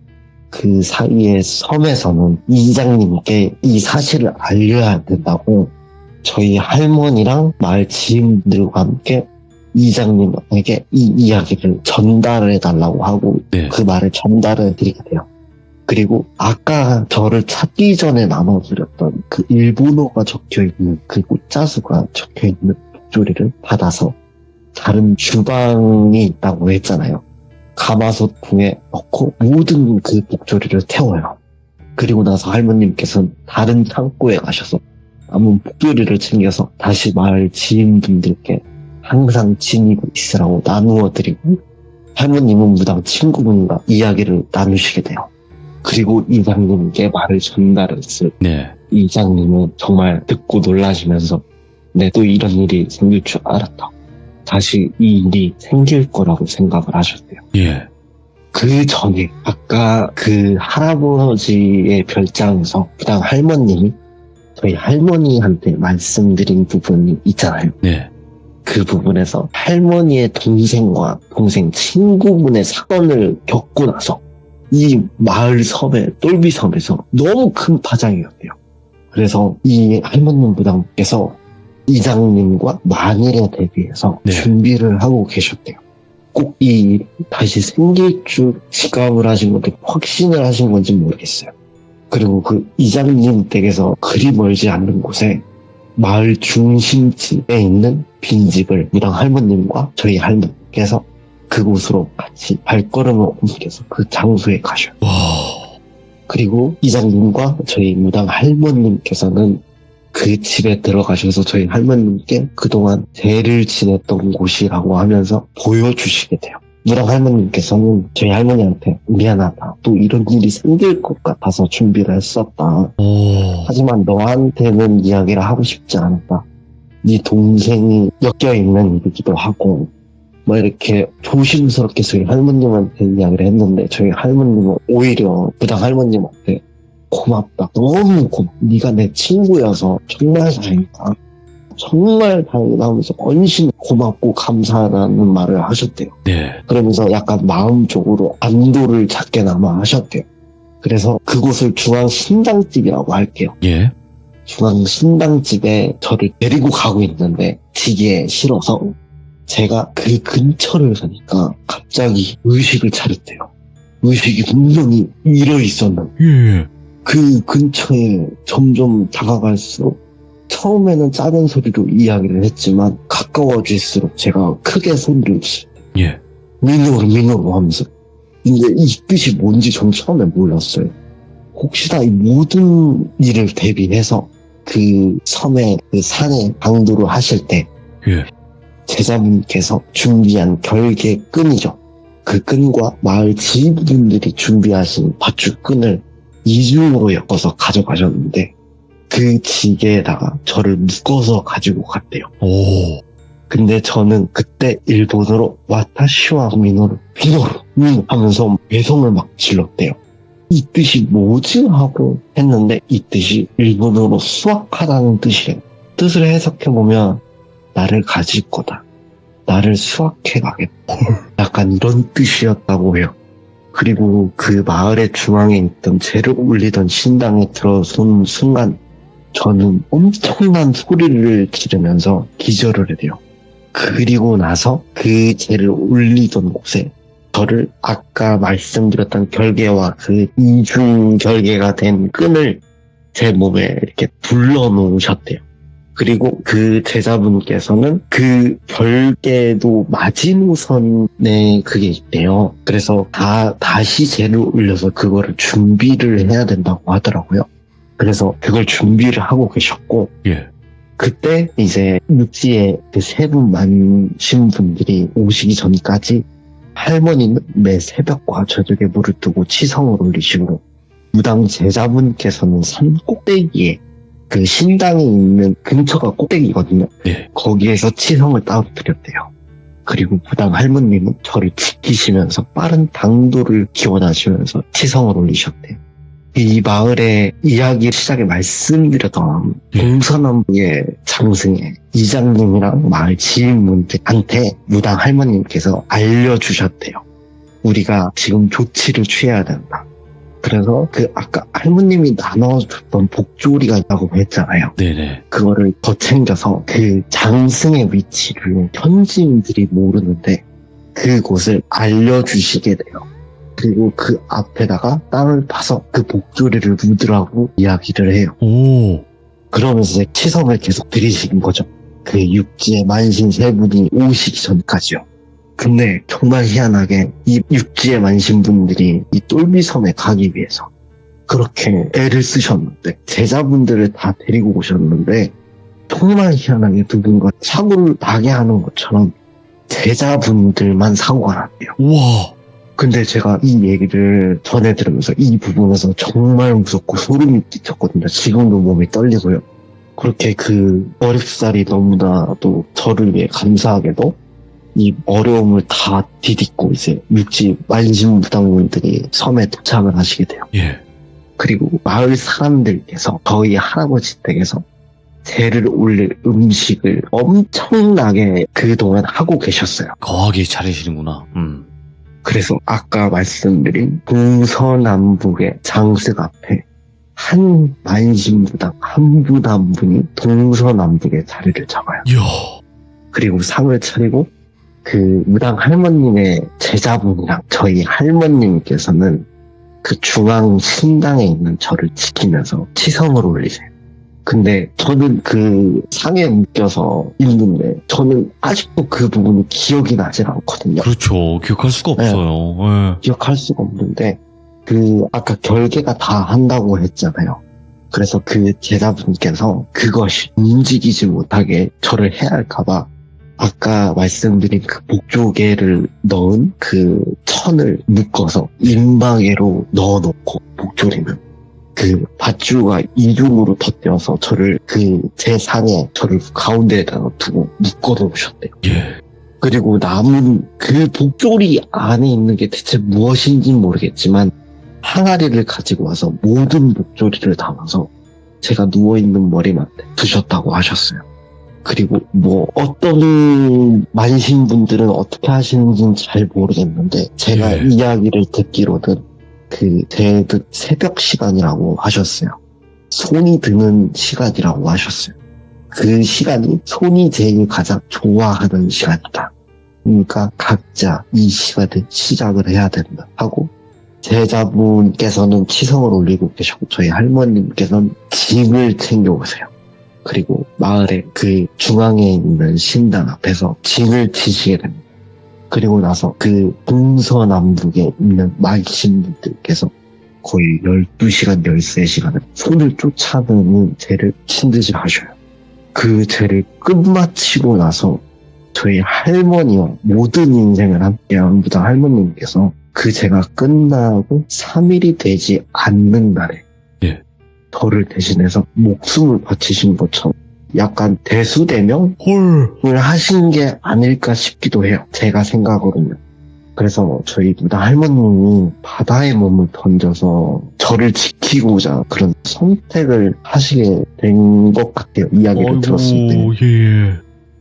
그 사이에 섬에서는 이장님께 이 사실을 알려야 된다고 저희 할머니랑 마을 지인들과 함께 이장님에게 이 이야기를 전달해 달라고 하고 네. 그 말을 전달해 드리게 돼요. 그리고 아까 저를 찾기 전에 나눠드렸던 그 일본어가 적혀있는 그 꽃자수가 적혀있는 목조리를 받아서 다른 주방이 있다고 했잖아요. 가마솥 궁에 넣고 모든 그 목조리를 태워요. 그리고 나서 할머님께서는 다른 창고에 가셔서 남은 목조리를 챙겨서 다시 마을 지인분들께 항상 지니고 있으라고 나누어 드리고, 할머님은 무당 친구분과 이야기를 나누시게 돼요. 그리고 이장님께 말을 전달했을 네. 이장님은 정말 듣고 놀라시면서 또 이런 일이 생길 줄 알았다. 다시 이 일이 생길 거라고 생각을 하셨대요. 예. 그 전에 아까 그 할아버지의 별장에서 무당 할머님이 저희 할머니한테 말씀드린 부분이 있잖아요. 네. 그 부분에서 할머니의 동생과 동생 친구분의 사건을 겪고 나서 이 마을 섬에 똘비 섬에서 너무 큰 파장이었대요. 그래서 이 할머님 무당께서 이장님과 만일에 대비해서 네. 준비를 하고 계셨대요. 꼭 이 일이 다시 생길 줄 직감을 하신 건지 확신을 하신 건지 모르겠어요. 그리고 그 이장님 댁에서 그리 멀지 않는 곳에 마을 중심지에 있는 빈집을 무당 할머님과 저희 할머니께서 그곳으로 같이 발걸음을 옮겨서 그 장소에 가셔요. 와. 그리고 이장님과 저희 무당 할머님께서는 그 집에 들어가셔서 저희 할머님께 그동안 죄를 지냈던 곳이라고 하면서 보여주시게 돼요. 무당 할머님께서는 저희 할머니한테 미안하다. 또 이런 일이 생길 것 같아서 준비를 했었다. 오. 하지만 너한테는 이야기를 하고 싶지 않았다. 네 동생이 엮여있는 일이기도 하고 뭐 이렇게 조심스럽게 저희 할머님한테 이야기를 했는데 저희 할머님은 오히려 무당 할머님한테 고맙다. 너무 고맙다. 네가 내 친구여서 정말 다행이다. 정말 다행이다 하면서 언신 고맙고 감사하다는 말을 하셨대요. 네. 그러면서 약간 마음적으로 안도를 작게나마 하셨대요. 그래서 그곳을 중앙신당집이라고 할게요. 예. 중앙신당집에 저를 데리고 가고 있는데 지기에 실어서 제가 그 근처를 가니까 갑자기 의식을 차렸대요. 의식이 분명히 일어 있었는데 예. 그 근처에 점점 다가갈수록 처음에는 작은 소리로 이야기를 했지만 가까워질수록 제가 크게 소리를 지르 예. 민호로 하면서 근데 이 뜻이 뭔지 전 처음에 몰랐어요. 혹시나 이 모든 일을 대비해서 그 섬의 그 산에 강도를 하실 때 예. 제자분께서 준비한 결계 끈이죠. 그 끈과 마을 지인분들이 준비하신 밧줄 끈을 이중으로 엮어서 가져가셨는데 그 지게에다가 저를 묶어서 가지고 갔대요. 오. 근데 저는 그때 일본어로 와타시와 민호루 하면서 배성을 막 질렀대요. 이 뜻이 뭐지? 하고 했는데 이 뜻이 일본어로 수확하다는 뜻이래요. 뜻을 해석해보면 나를 가질 거다. 나를 수확해 가겠다. 약간 이런 뜻이었다고 해요. 그리고 그 마을의 중앙에 있던 재를 올리던 신당에 들어선 순간 저는 엄청난 소리를 지르면서 기절을 해요. 그리고 나서 그 재를 올리던 곳에 저를 아까 말씀드렸던 결계와 그 이중 결계가 된 끈을 제 몸에 이렇게 둘러놓으셨대요. 그리고 그 제자분께서는 그 결계도 마지노선에 그게 있대요. 그래서 다시 재를 올려서 그거를 준비를 해야 된다고 하더라고요. 그래서 그걸 준비를 하고 계셨고, 예. 그때 이제 육지에 그 세 분 만신 분들이 오시기 전까지 할머니는 매 새벽과 저녁에 물을 뜨고 치성을 올리시고, 무당 제자분께서는 산 꼭대기에 그 신당이 있는 근처가 꼭대기거든요. 네. 거기에서 치성을 따드렸대요. 그리고 무당 할머님은 저를 지키시면서 빠른 당도를 기원하시면서 치성을 올리셨대요. 이 마을의 이야기 시작에 말씀드렸던 동서남북의 장승에 이장님이랑 마을 지인분들한테 무당 할머님께서 알려주셨대요. 우리가 지금 조치를 취해야 된다. 그래서 그 아까 할머님이 나눠줬던 복조리가 있다고 했잖아요. 네네. 그거를 더 챙겨서 그 장승의 위치를 현지인들이 모르는데 그곳을 알려주시게 돼요. 그리고 그 앞에다가 땅을 파서 그 복조리를 묻으라고 이야기를 해요. 오. 그러면서 치성을 계속 들이시는 거죠. 그 육지의 만신 세 분이 오시기 전까지요. 근데 정말 희한하게 이 육지의 만신분들이 이 똘비섬에 가기 위해서 그렇게 애를 쓰셨는데 제자분들을 다 데리고 오셨는데 정말 희한하게 누군가 사고를 나게 하는 것처럼 제자분들만 사고가 났대요. 우와. 근데 제가 이 얘기를 전해 들으면서 이 부분에서 정말 무섭고 소름이 끼쳤거든요. 지금도 몸이 떨리고요. 그렇게 그 어렵사리 너무나도 저를 위해 감사하게도 이 어려움을 다 디딛고 이제 육지 말진 무당분들이 섬에 도착을 하시게 돼요. 예. 그리고 마을 사람들께서 저희 할아버지 댁에서 제를 올릴 음식을 엄청나게 그동안 하고 계셨어요. 거하게 차리시는구나. 그래서 아까 말씀드린 동서남북의 장승 앞에 한 만신무당 한 분 한 분이 동서남북의 자리를 잡아요. 이야. 그리고 상을 차리고 그 무당 할머님의 제자분이랑 저희 할머님께서는 그 중앙 신당에 있는 절을 지키면서 치성을 올리세요. 근데 저는 그 상에 묶여서 있는데 저는 아직도 그 부분이 기억이 나질 않거든요. 그렇죠. 기억할 수가 없어요. 예. 기억할 수가 없는데 그 아까 결계가 다 한다고 했잖아요. 그래서 그 제자분께서 그것이 움직이지 못하게 절을 해야 할까봐 아까 말씀드린 그 목조개를 넣은 그 천을 묶어서 임방에로 넣어놓고 목조리는 그 밧줄과 이중으로 덧대어서 저를 그 제 상에 저를 가운데에다가 두고 묶어놓으셨대요. 예. 그리고 남은 그 목조리 안에 있는 게 대체 무엇인지는 모르겠지만 항아리를 가지고 와서 모든 목조리를 담아서 제가 누워있는 머리맡에 두셨다고 하셨어요. 그리고 뭐 어떤 만신분들은 어떻게 하시는지는 잘 모르겠는데 제가 이야기를 듣기로는 그 대득 새벽 시간이라고 하셨어요. 손이 드는 시간이라고 하셨어요. 그 시간이 손이 제일 가장 좋아하는 시간이다. 그러니까 각자 이 시간에 시작을 해야 된다 하고 제자분께서는 치성을 올리고 계셨고 저희 할머님께서는 짐을 챙겨오세요. 그리고 마을의 그 중앙에 있는 신당 앞에서 짐을 치시게 됩니다. 그리고 나서 그 동서남북에 있는 말신분들께서 거의 12시간, 13시간을 손을 쫓아내는 죄를 친듯이 하셔요. 그 죄를 끝마치고 나서 저희 할머니와 모든 인생을 함께한 무당 할머님께서 그 죄가 끝나고 3일이 되지 않는 날에 저를 대신해서 목숨을 바치신 것처럼 약간 대수대명을 하신 게 아닐까 싶기도 해요. 제가 생각으로는. 그래서 저희 무당 할머님이 바다에 몸을 던져서 저를 지키고자 그런 선택을 하시게 된 것 같아요. 이야기를 들었을 때. 예.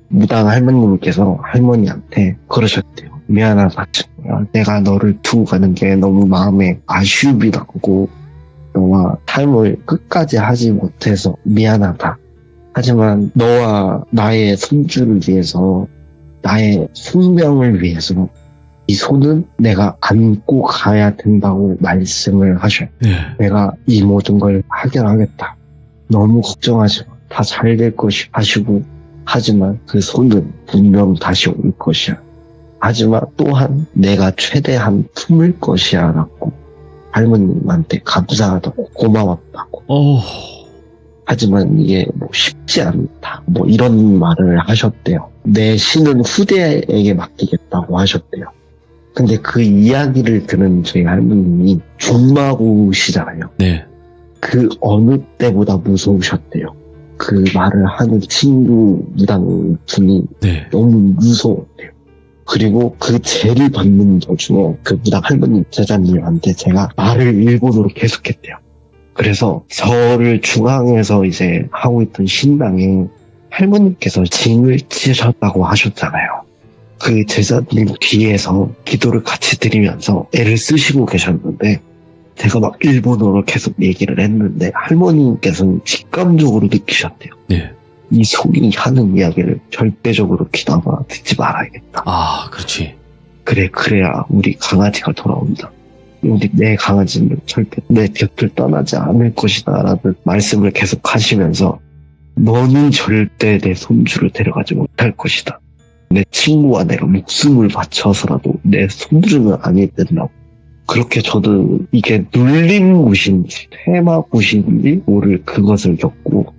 무당 할머님께서 할머니한테 그러셨대요. 미안하다. 내가 너를 두고 가는 게 너무 마음에 아쉬움이 나고 너와 삶을 끝까지 하지 못해서 미안하다. 하지만 너와 나의 손주를 위해서 나의 숙명을 위해서 이 손은 내가 안고 가야 된다고 말씀을 하셔요. 내가 이 모든 걸 해결하겠다. 너무 걱정하지 마. 다 잘 될 것이 하시고 하지만 그 손은 분명 다시 올 것이야. 하지만 또한 내가 최대한 품을 것이야 라고 할머님한테 감사하다고 고마웠다고. 하지만 이게 뭐 쉽지 않다. 뭐 이런 말을 하셨대요. 내 신은 후대에게 맡기겠다고 하셨대요. 근데 그 이야기를 들은 저희 할머님이 중마고시잖아요. 네. 그 어느 때보다 무서우셨대요. 그 말을 하는 친구 무당 분이 너무 무서웠대요. 그리고 그 죄를 받는 도중에 그 무당 할머님 제자님한테 제가 말을 일본어로 계속했대요. 그래서 저를 중앙에서 이제 하고 있던 신당에 할머님께서 징을 치셨다고 하셨잖아요. 그 제자님 뒤에서 기도를 같이 드리면서 애를 쓰시고 계셨는데 제가 막 일본어로 계속 얘기를 했는데 할머님께서는 직감적으로 느끼셨대요. 이 손이 하는 이야기를 절대적으로 귀담아 듣지 말아야겠다. 아, 그렇지. 그래야 우리 강아지가 돌아온다. 우리 내 강아지는 절대 내 곁을 떠나지 않을 것이다 라는 말씀을 계속 하시면서 너는 절대 내 손주를 데려가지 못할 것이다. 내 친구와 내가 목숨을 바쳐서라도 내 손주는 아닐 된다고. 그렇게 저는 이게 눌림 굿인지 테마 굿인지 모를 그것을 겪고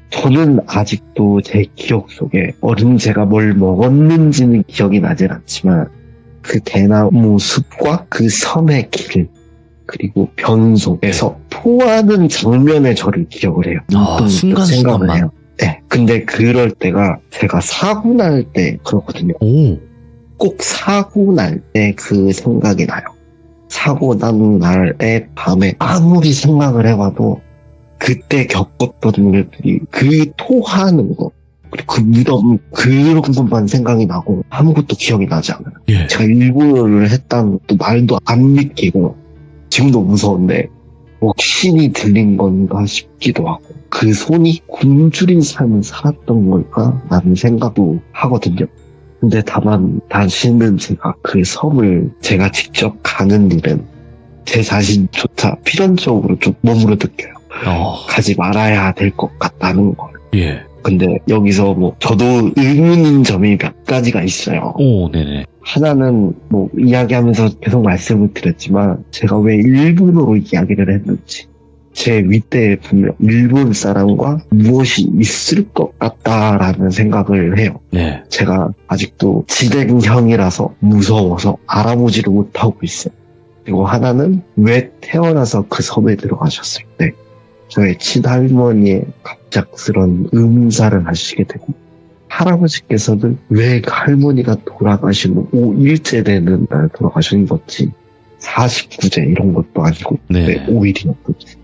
저는 아직도 제 기억 속에 어른 제가 뭘 먹었는지는 기억이 나질 않지만 그 대나무 숲과 그 섬의 길 그리고 변 속에서 포하는 장면의 저를 기억을 해요. 순간순간만. 네. 근데 그럴 때가 제가 사고 날 때 그렇거든요. 꼭 사고 날 때 그 생각이 나요. 사고 난 날의 밤에 아무리 생각을 해봐도 그때 겪었던 일들이 그 토하는 거, 그리고 그 무덤, 그런 것만 생각이 나고 아무것도 기억이 나지 않아요. 예. 제가 일본어를 했다는 것도 말도 안 믿기고 지금도 무서운데 신이 들린 건가 싶기도 하고 그 손이 굶주린 삶을 살았던 걸까? 라는 생각도 하거든요. 근데 다만 다시는 제가 그 섬을 제가 직접 가는 일은 제 자신조차 필연적으로 좀 몸으로 느껴요. 가지 말아야 될 것 같다는 걸. 예. 근데 여기서 뭐 저도 의문인 점이 몇 가지가 있어요. 오, 네네. 하나는 뭐 이야기하면서 계속 말씀을 드렸지만 제가 왜 일본어로 이야기를 했는지 제 윗대에 분명 일본 사람과 무엇이 있을 것 같다라는 생각을 해요. 네. 제가 아직도 지댕형이라서 무서워서 알아보지를 못하고 있어요. 그리고 하나는 왜 태어나서 그 섬에 들어가셨을 때 저의 친할머니의 갑작스런 의문사를 하시게 되고 할아버지께서는 왜 할머니가 돌아가시고 5일째 되는 날 돌아가신 건지 49제 이런 것도 아니고 네. 왜 5일이었는지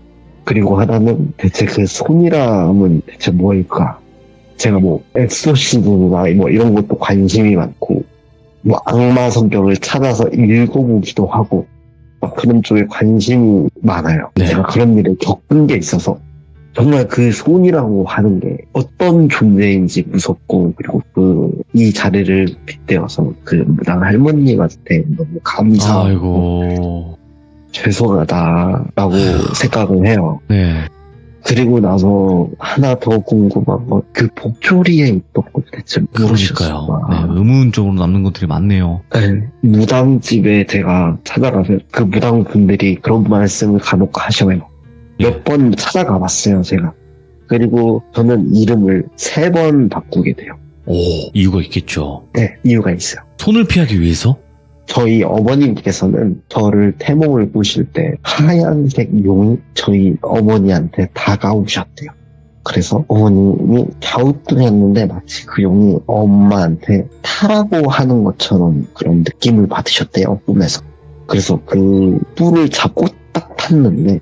그리고 하나는 대체 그 손이람은 대체 뭘까? 제가 뭐 엑소시즘이나 뭐 이런 것도 관심이 많고 뭐 악마 성경을 찾아서 읽어보기도 하고 막 그런 쪽에 관심이 많아요. 네. 제가 그런 일을 겪은 게 있어서 정말 그 손이라고 하는 게 어떤 존재인지 무섭고 그리고 이 자리를 빗대어서 그 무당 할머니한테 너무 감사하고 아이고. 죄송하다라고 생각을 해요. 네. 그리고 나서 하나 더 궁금한 건 그 복조리에 있던 것 대체 그러니까요. 무엇이었을까? 네, 의문적으로 남는 것들이 많네요. 네, 무당집에 제가 찾아가서 그 무당분들이 그런 말씀을 간혹 하셔요. 몇 번 찾아가 봤어요, 제가. 그리고 저는 이름을 3번 바꾸게 돼요. 오, 이유가 있겠죠. 네, 이유가 있어요. 손을 피하기 위해서? 저희 어머님께서는 저를 태몽을 보실 때 하얀색 용이 저희 어머니한테 다가오셨대요. 그래서 어머님이 갸우뚱했는데 마치 그 용이 엄마한테 타라고 하는 것처럼 그런 느낌을 받으셨대요, 꿈에서. 그래서 그 뿔을 잡고 딱 탔는데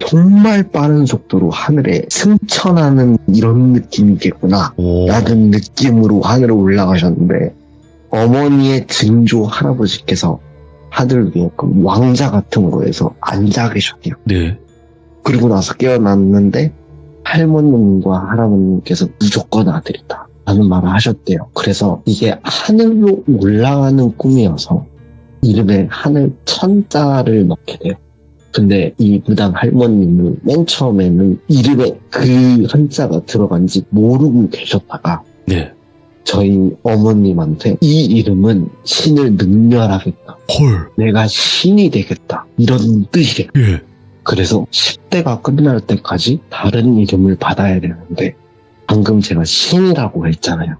정말 빠른 속도로 하늘에 승천하는 이런 느낌이겠구나 오. 라는 느낌으로 하늘에 올라가셨는데 어머니의 증조 할아버지께서 하늘 위에 그 왕자 같은 거에서 앉아 계셨대요. 네. 그리고 나서 깨어났는데 할머님과 할아버님께서 무조건 아들이다 라는 말을 하셨대요. 그래서 이게 하늘로 올라가는 꿈이어서 이름에 하늘 천자를 넣게 돼요. 근데 이 무당 할머님은 맨 처음에는 이름에 그 한자가 들어간지 모르고 계셨다가 네. 저희 어머님한테 이 이름은 신을 능멸하겠다. 헐. 내가 신이 되겠다. 이런 뜻이래요. 예. 그래서 10대가 끝날 때까지 다른 이름을 받아야 되는데 방금 제가 신이라고 했잖아요.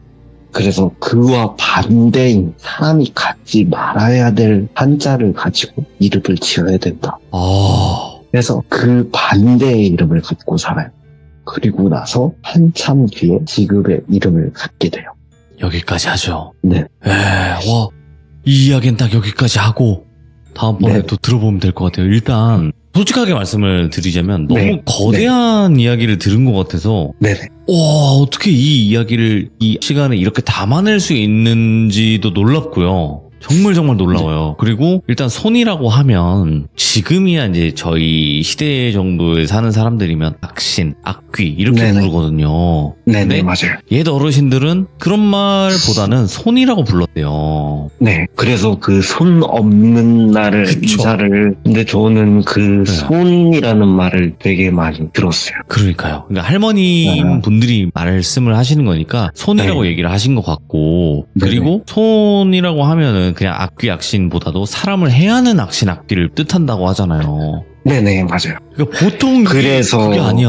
그래서 그와 반대인 사람이 갖지 말아야 될 한자를 가지고 이름을 지어야 된다. 아. 그래서 그 반대의 이름을 갖고 살아요. 그리고 나서 한참 뒤에 지급의 이름을 갖게 돼요. 여기까지 하죠. 네. 와. 이 이야기는 딱 여기까지 하고 다음번에 네. 또 들어보면 될 것 같아요. 일단 솔직하게 말씀을 드리자면 너무 네. 거대한 이야기를 들은 것 같아서 네네. 와, 어떻게 이 이야기를 이 시간에 이렇게 담아낼 수 있는지도 놀랍고요. 정말 놀라워요. 그리고 일단 손이라고 하면 지금이야 이제 저희 시대 정도에 사는 사람들이면 악신, 악귀 이렇게 네네. 부르거든요. 네네, 네? 맞아요. 옛 어르신들은 그런 말보다는 손이라고 불렀대요. 네. 그래서 그 손 없는 날을 그쵸. 이사를, 근데 저는 그 네. 손이라는 말을 되게 많이 들었어요. 그러니까요. 그러니까 할머님 분들이 말씀을 하시는 거니까 손이라고 네. 얘기를 하신 것 같고 네네. 그리고 손이라고 하면은 그냥 악귀 악신보다도 사람을 해하는 악신 악귀를 뜻한다고 하잖아요. 네네, 맞아요. 그러니까 보통 그래서- 그게 아니야.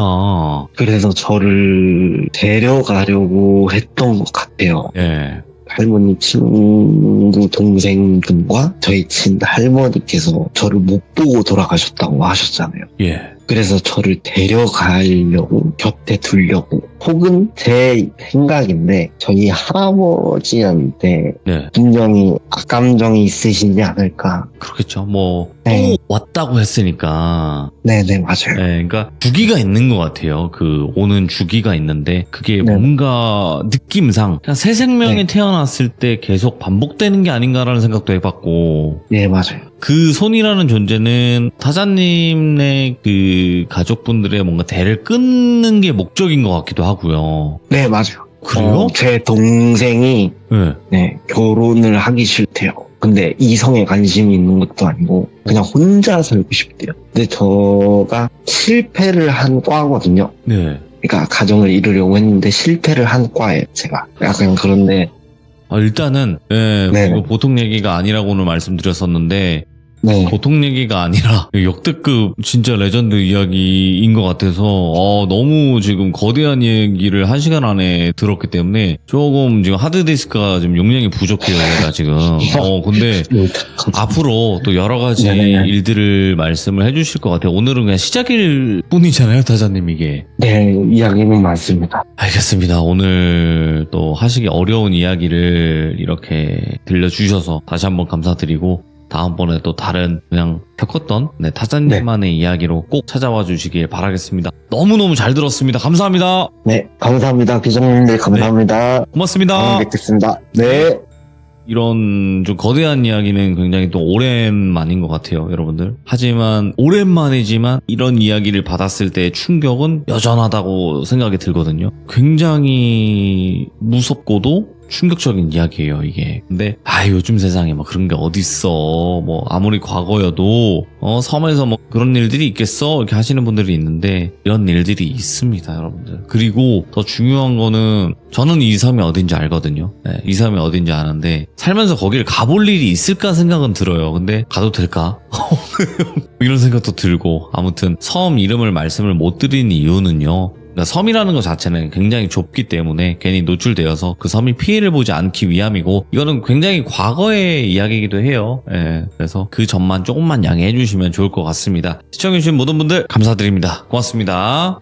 그래서 저를 데려가려고 했던 것 같아요. 예. 할머니 친구 동생분과 저희 친할머니께서 저를 못 보고 돌아가셨다고 하셨잖아요. 예. 그래서 저를 데려가려고 곁에 두려고 혹은 제 생각인데 저희 할아버지한테 네. 분명히 악감정이 있으시지 않을까. 그렇겠죠. 뭐, 또 네. 왔다고 했으니까. 네네 맞아요. 네, 그러니까 주기가 있는 것 같아요. 그 오는 주기가 있는데 그게 네. 뭔가 느낌상 그냥 새 생명이 네. 태어났을 때 계속 반복되는 게 아닌가라는 생각도 해봤고 네 맞아요. 그 손이라는 존재는 타자님의 그 가족분들의 뭔가 대를 끊는 게 목적인 것 같기도 하고요. 네 맞아요. 그래요? 제 동생이 네. 네, 결혼을 하기 싫대요. 근데 이성에 관심이 있는 것도 아니고 그냥 혼자 살고 싶대요. 근데 저가 실패를 한 과거든요. 네. 그러니까 가정을 이루려고 했는데 실패를 한 과예요, 제가. 약간 그런데 일단은 예, 네. 이거 보통 얘기가 아니라고 오늘 말씀드렸었는데 네. 보통 얘기가 아니라 역대급 진짜 레전드 이야기인 것 같아서 너무 지금 거대한 얘기를 1시간 안에 들었기 때문에 조금 지금 하드디스크가 지금 용량이 부족해요, 제가 지금. 근데 앞으로 또 여러 가지 네네. 일들을 말씀을 해주실 것 같아요. 오늘은 그냥 시작일 뿐이잖아요, 타자님 이게. 네, 이야기는 많습니다. 알겠습니다. 오늘 또 하시기 어려운 이야기를 이렇게 들려주셔서 다시 한번 감사드리고 다음번에 또 다른 그냥 겪었던 타자님만의 이야기로 꼭 찾아와 주시길 바라겠습니다. 너무너무 잘 들었습니다. 감사합니다. 네, 감사합니다. 기자님들 감사합니다. 고맙습니다. 다음에 뵙겠습니다. 네. 이런 좀 거대한 이야기는 굉장히 또 오랜만인 것 같아요, 여러분들. 하지만 오랜만이지만 이런 이야기를 받았을 때의 충격은 여전하다고 생각이 들거든요. 굉장히 무섭고도 충격적인 이야기예요, 이게. 근데 요즘 세상에 뭐 그런 게 어딨어. 뭐 아무리 과거여도 섬에서 뭐 그런 일들이 있겠어 이렇게 하시는 분들이 있는데 이런 일들이 있습니다, 여러분들. 그리고 더 중요한 거는 저는 이 섬이 어딘지 알거든요. 네, 이 섬이 어딘지 아는데 살면서 거기를 가볼 일이 있을까 생각은 들어요. 근데 가도 될까? 이런 생각도 들고 아무튼 섬 이름을 말씀을 못 드린 이유는요. 그러니까 섬이라는 것 자체는 굉장히 좁기 때문에 괜히 노출되어서 그 섬이 피해를 보지 않기 위함이고 이거는 굉장히 과거의 이야기이기도 해요. 예, 그래서 그 점만 조금만 양해해 주시면 좋을 것 같습니다. 시청해주신 모든 분들 감사드립니다. 고맙습니다.